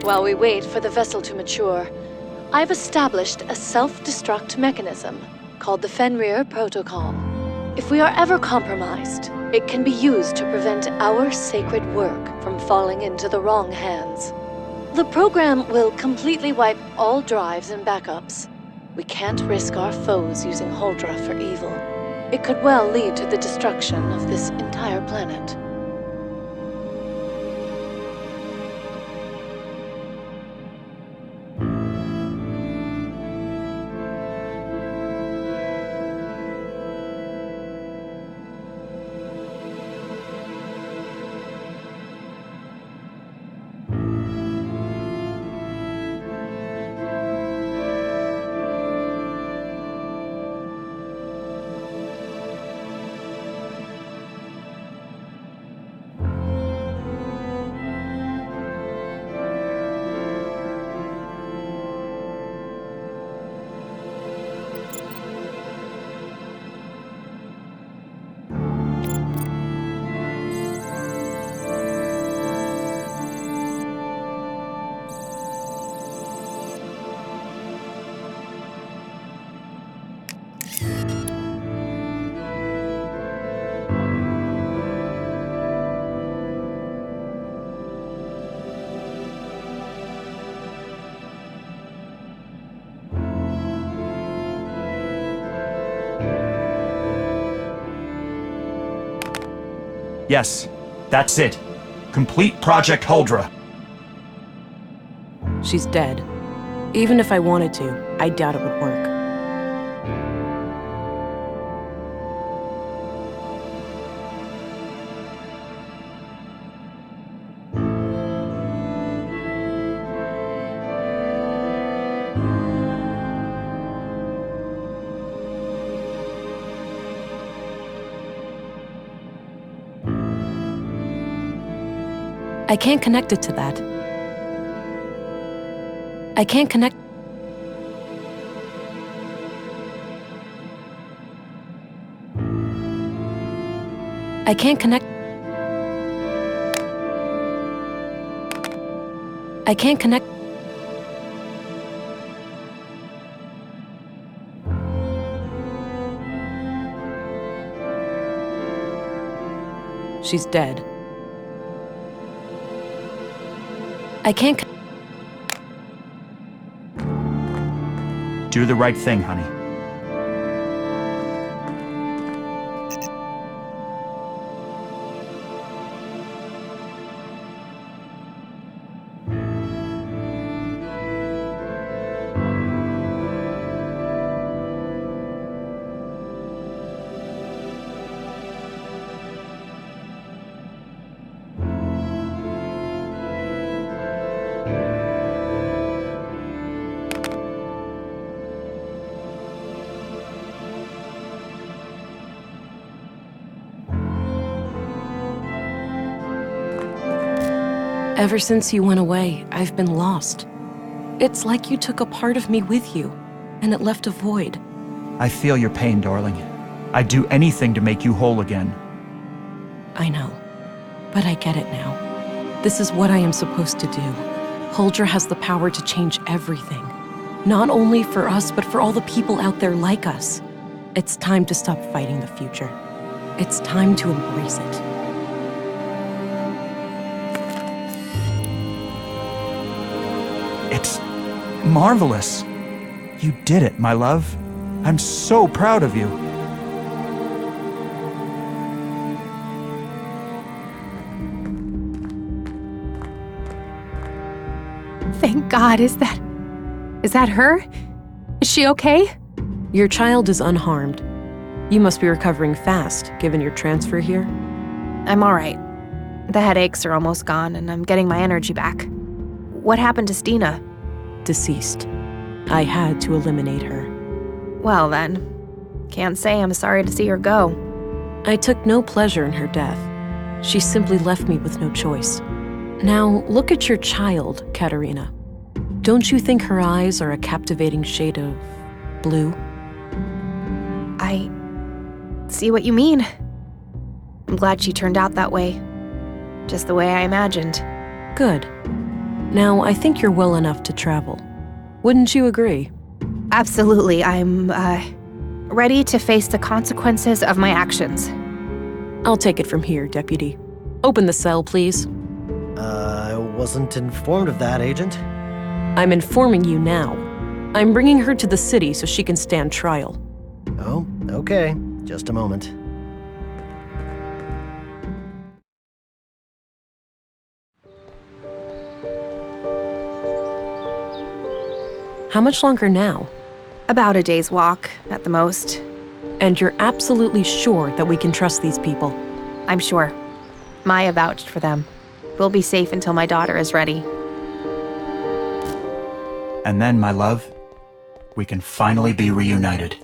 Speaker 12: While we wait for the vessel to mature, I've established a self-destruct mechanism called the Fenrir Protocol. If we are ever compromised, it can be used to prevent our sacred work from falling into the wrong hands. The program will completely wipe all drives and backups. We can't risk our foes using Holdra for evil. It could well lead to the destruction of this entire planet.
Speaker 14: Yes, that's it. Complete Project Huldra.
Speaker 1: She's dead. Even if I wanted to, I doubt it would work. I can't connect it to that. I can't connect. I can't connect. I can't connect. She's dead. I can't.
Speaker 14: Do the right thing, honey.
Speaker 1: Ever since you went away, I've been lost. It's like you took a part of me with you, and it left a void.
Speaker 14: I feel your pain, darling. I'd do anything to make you whole again.
Speaker 1: I know, but I get it now. This is what I am supposed to do. Huldra has the power to change everything. Not only for us, but for all the people out there like us. It's time to stop fighting the future. It's time to embrace it.
Speaker 14: It's marvelous. You did it, my love. I'm so proud of you.
Speaker 6: Thank God. Is that her? Is she okay?
Speaker 1: Your child is unharmed. You must be recovering fast, given your transfer here.
Speaker 6: I'm all right. The headaches are almost gone, and I'm getting my energy back. What happened to Stina?
Speaker 1: Deceased. I had to eliminate her.
Speaker 6: Well then, can't say I'm sorry to see her go.
Speaker 1: I took no pleasure in her death. She simply left me with no choice. Now, look at your child, Katerina. Don't you think her eyes are a captivating shade of blue?
Speaker 6: I see what you mean. I'm glad she turned out that way. Just the way I imagined.
Speaker 1: Good. Now, I think you're well enough to travel. Wouldn't you agree?
Speaker 6: Absolutely. I'm, ready to face the consequences of my actions.
Speaker 1: I'll take it from here, Deputy. Open the cell, please.
Speaker 16: I wasn't informed of that, Agent.
Speaker 1: I'm informing you now. I'm bringing her to the city so she can stand trial.
Speaker 16: Oh, okay. Just a moment.
Speaker 1: How much longer now?
Speaker 6: About a day's walk, at the most.
Speaker 1: And you're absolutely sure that we can trust these people?
Speaker 6: I'm sure. Maya vouched for them. We'll be safe until my daughter is ready.
Speaker 14: And then, my love, we can finally be reunited.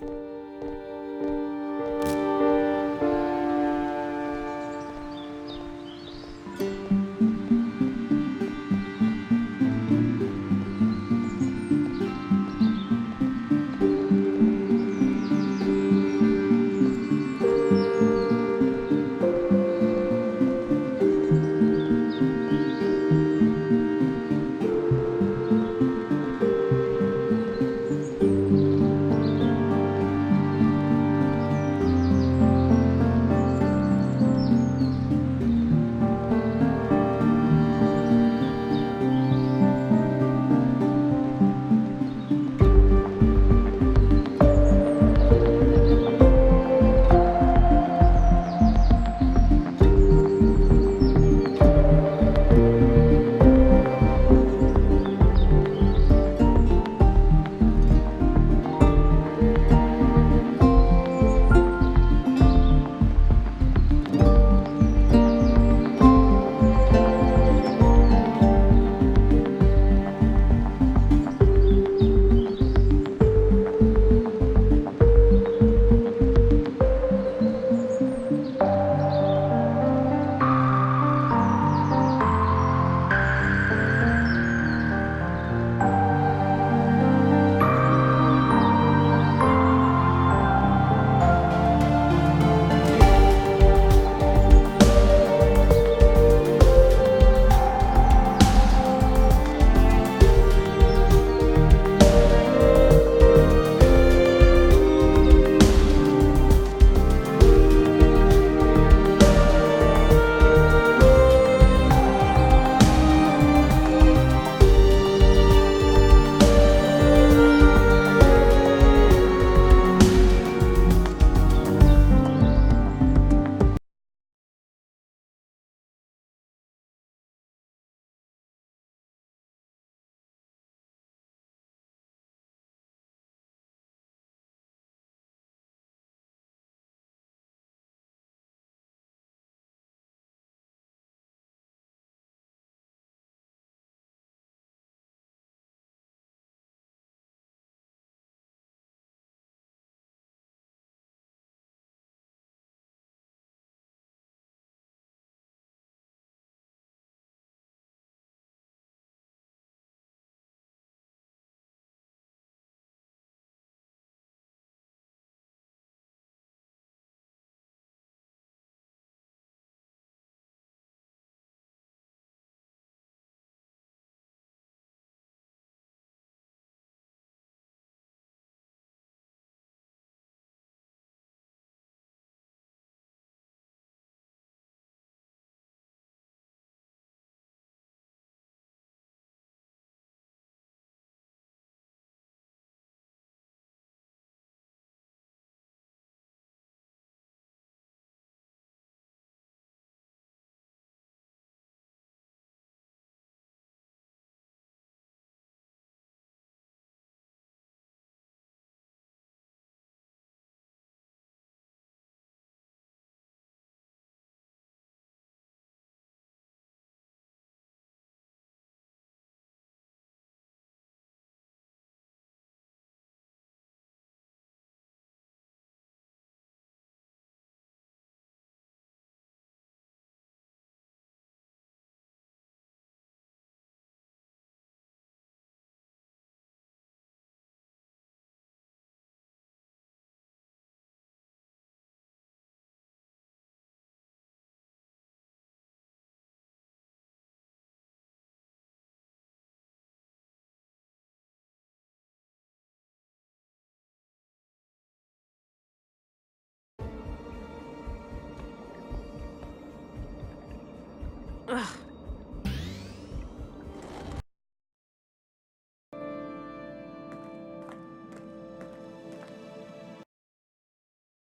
Speaker 15: Ugh.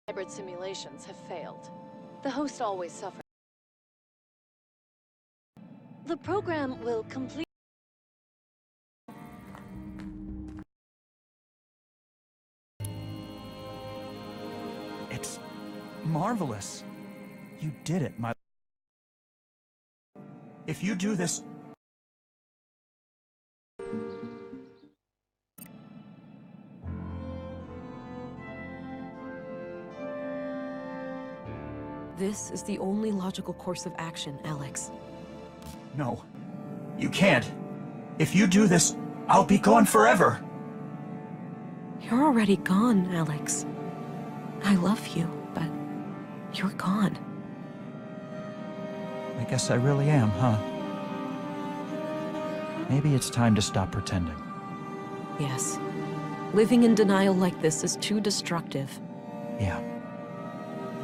Speaker 12: Hybrid simulations have failed. The host always suffers. The program will complete.
Speaker 14: It's marvelous. You did it, my... If you do this...
Speaker 1: This is the only logical course of action, Alex.
Speaker 14: No. You can't. If you do this, I'll be gone forever.
Speaker 1: You're already gone, Alex. I love you, but you're gone.
Speaker 14: I guess I really am, huh? Maybe it's time to stop pretending.
Speaker 1: Yes. Living in denial like this is too destructive.
Speaker 14: Yeah.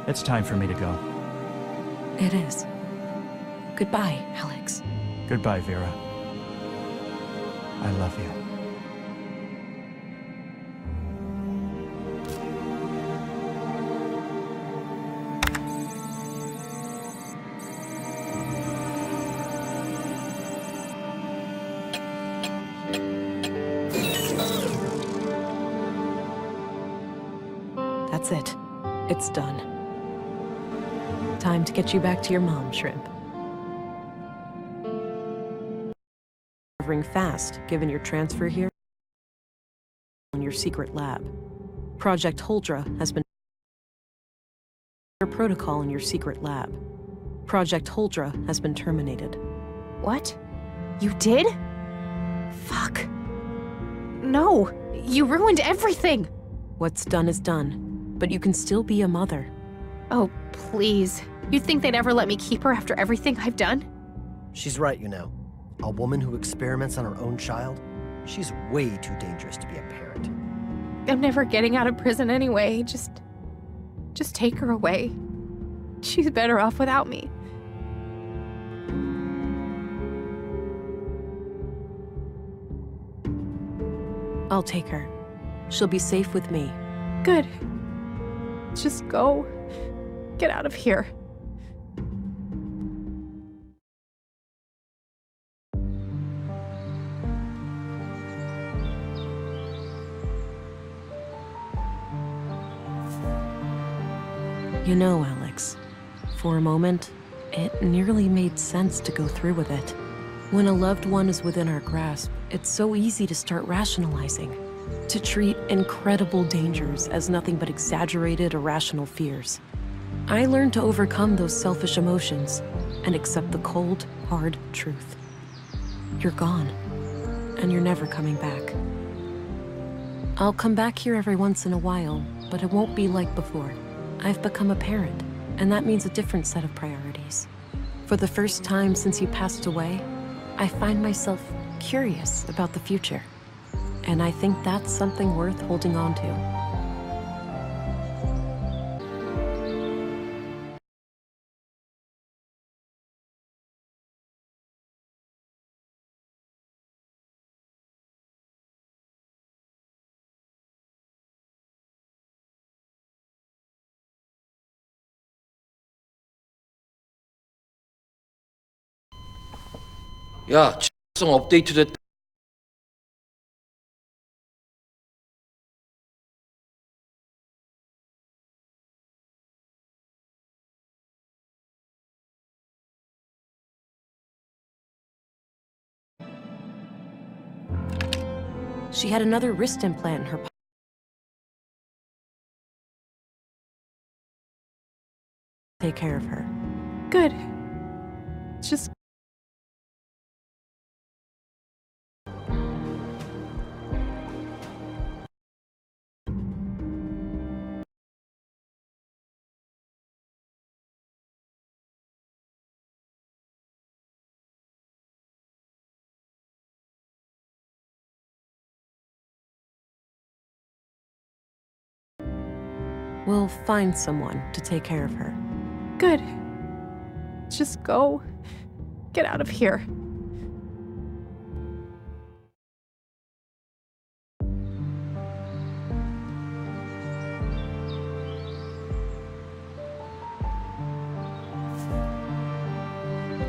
Speaker 14: It's time for me to go.
Speaker 1: It is. Goodbye, Alex.
Speaker 14: Goodbye, Vera. I love you.
Speaker 1: That's it. It's done. Time to get you back to your mom, Shrimp. Recovering fast, given your transfer here in your secret lab. Project Huldra has been your protocol in your secret lab. Project Huldra has been terminated.
Speaker 6: What? You did? Fuck. No, you ruined everything.
Speaker 1: What's done is done, but you can still be a mother.
Speaker 6: Oh, please. You think they'd ever let me keep her after everything I've done?
Speaker 16: She's right, you know. A woman who experiments on her own child, she's way too dangerous to be a parent.
Speaker 6: I'm never getting out of prison anyway. Just take her away. She's better off without me.
Speaker 1: I'll take her. She'll be safe with me.
Speaker 6: Good. Just go. Get out of here.
Speaker 1: You know, Alex, for a moment, it nearly made sense to go through with it. When a loved one is within our grasp, it's so easy to start rationalizing, to treat incredible dangers as nothing but exaggerated, irrational fears. I learned to overcome those selfish emotions and accept the cold, hard truth. You're gone, and you're never coming back. I'll come back here every once in a while, but it won't be like before. I've become a parent, and that means a different set of priorities. For the first time since you passed away, I find myself curious about the future. And I think that's something worth holding on to.
Speaker 18: 야, 성 업데이트 됐다.
Speaker 1: She had another wrist implant in her pocket. Take care of her.
Speaker 6: Good. Just...
Speaker 1: We'll find someone to take care of her.
Speaker 6: Good. Just go. get out of here.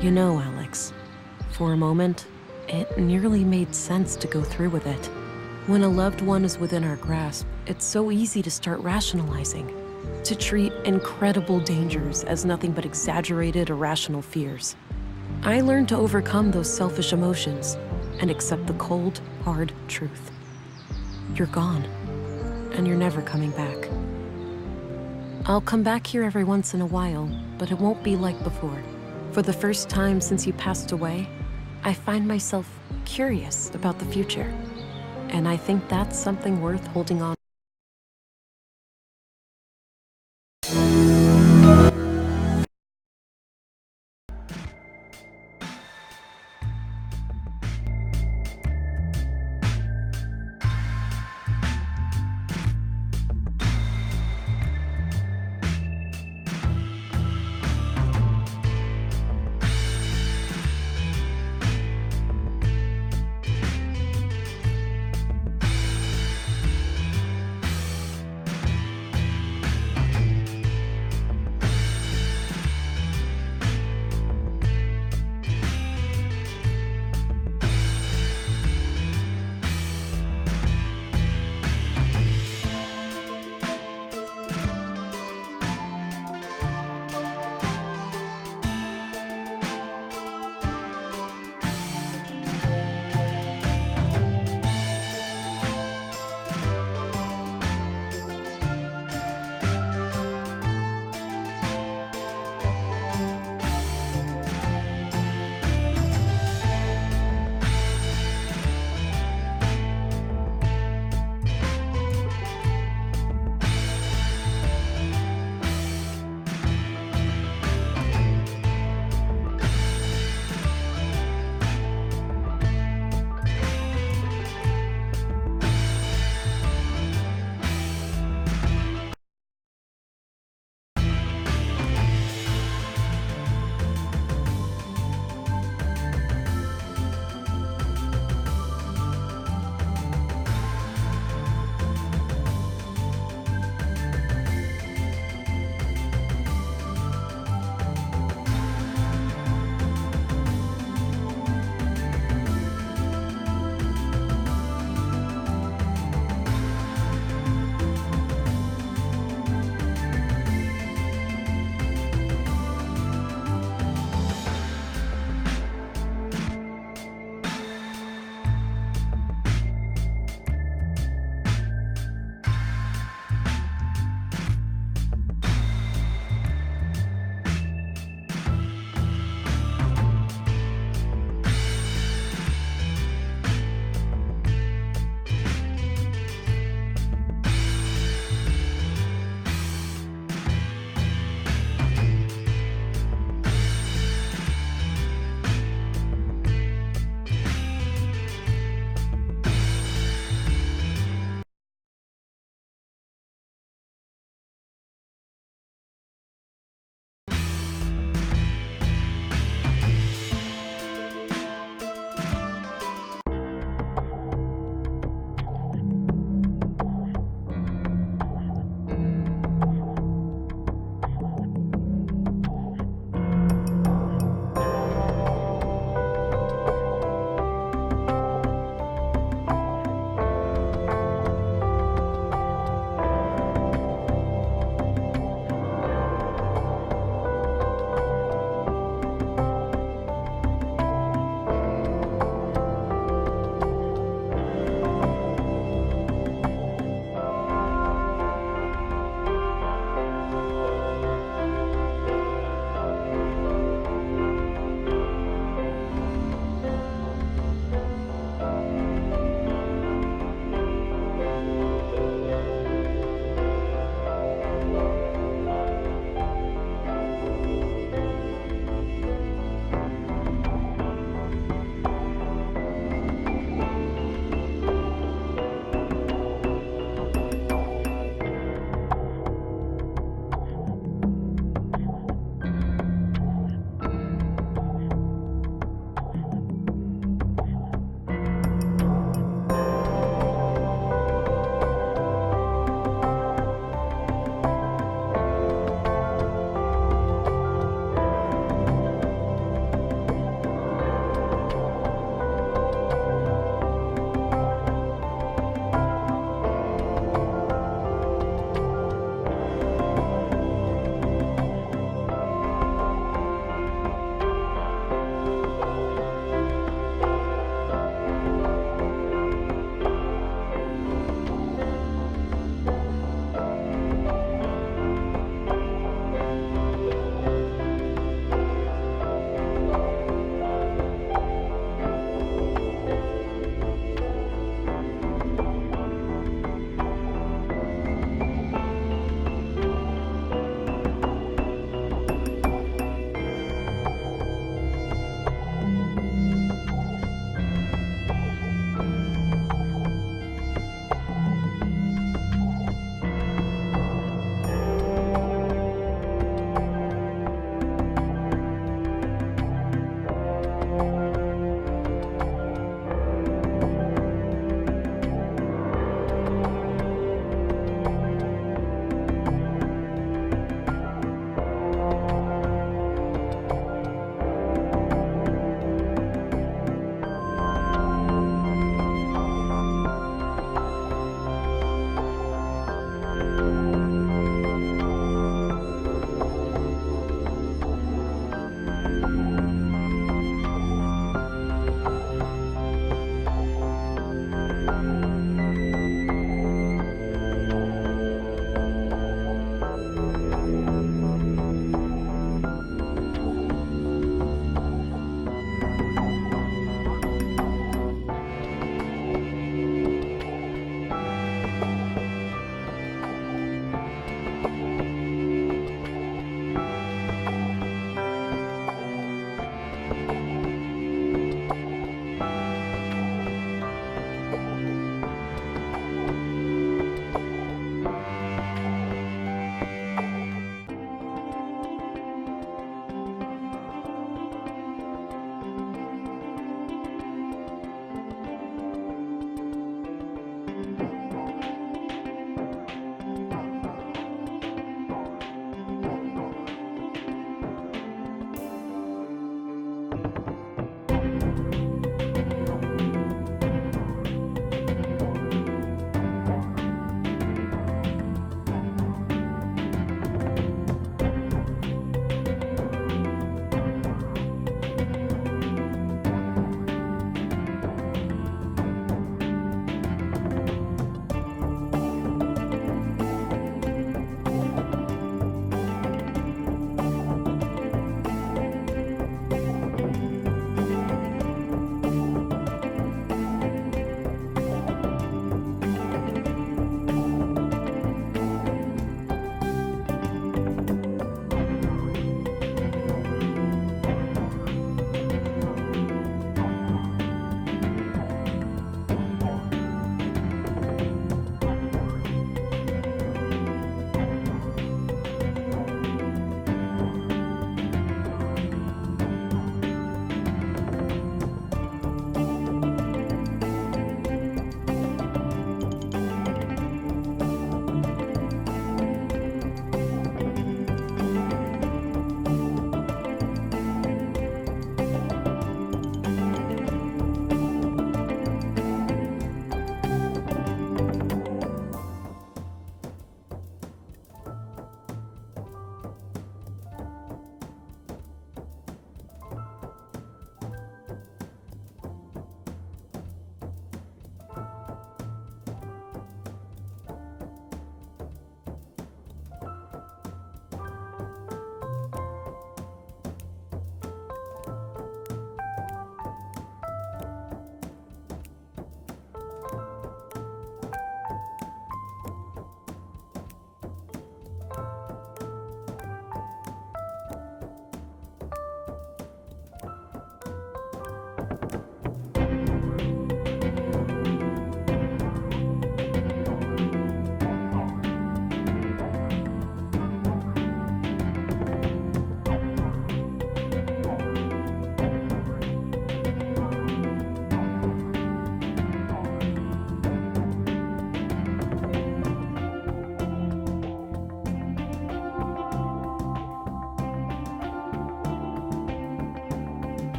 Speaker 1: You know, Alex, for a moment, it nearly made sense to go through with it. When a loved one is within our grasp, it's so easy to start rationalizing, to treat incredible dangers as nothing but exaggerated, irrational fears. I learned to overcome those selfish emotions and accept the cold, hard truth. You're gone, and you're never coming back. I'll come back here every once in a while, but it won't be like before. For the first time since you passed away, I find myself curious about the future. And I think that's something worth holding on.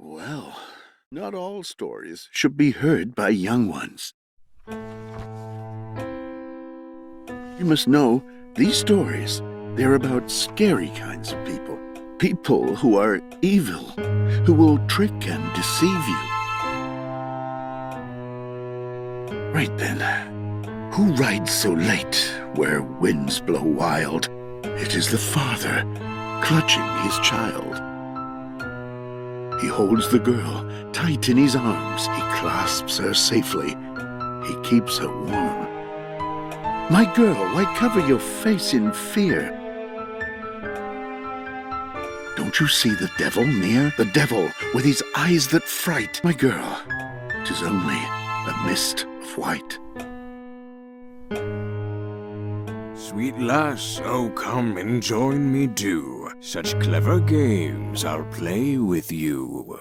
Speaker 18: Well, not all stories should be heard by young ones. You must know, these stories, they're about scary kinds of people. People who are evil, who will trick and deceive you. Right then, who rides so late where winds blow wild? It is the father, clutching his child. He holds the girl tight in his arms. He clasps her safely. He keeps her warm. My girl, why cover your face in fear? Don't you see the devil near? The devil with his eyes that fright. My girl, 'tis only a mist of white.
Speaker 19: Sweet lass, oh come and join me do. Such clever games I'll play with you.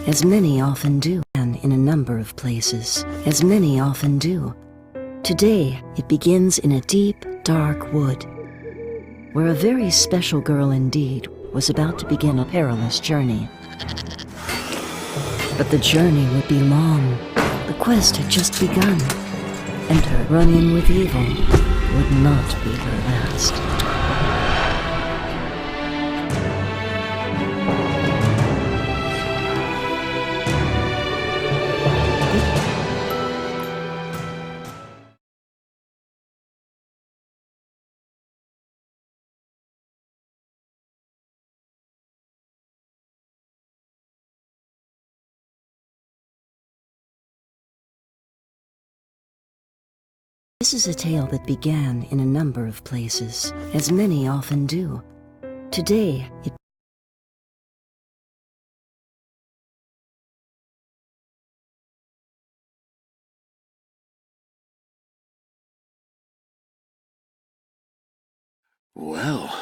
Speaker 20: As many often do, and in a number of places, as many often do. Today, it begins in a deep, dark wood, where a very special girl indeed was about to begin a perilous journey. But the journey would be long. The quest had just begun, and her run-in with evil would not be her last. This is a tale that began in a number of places, as many often do. Today, it
Speaker 18: Well,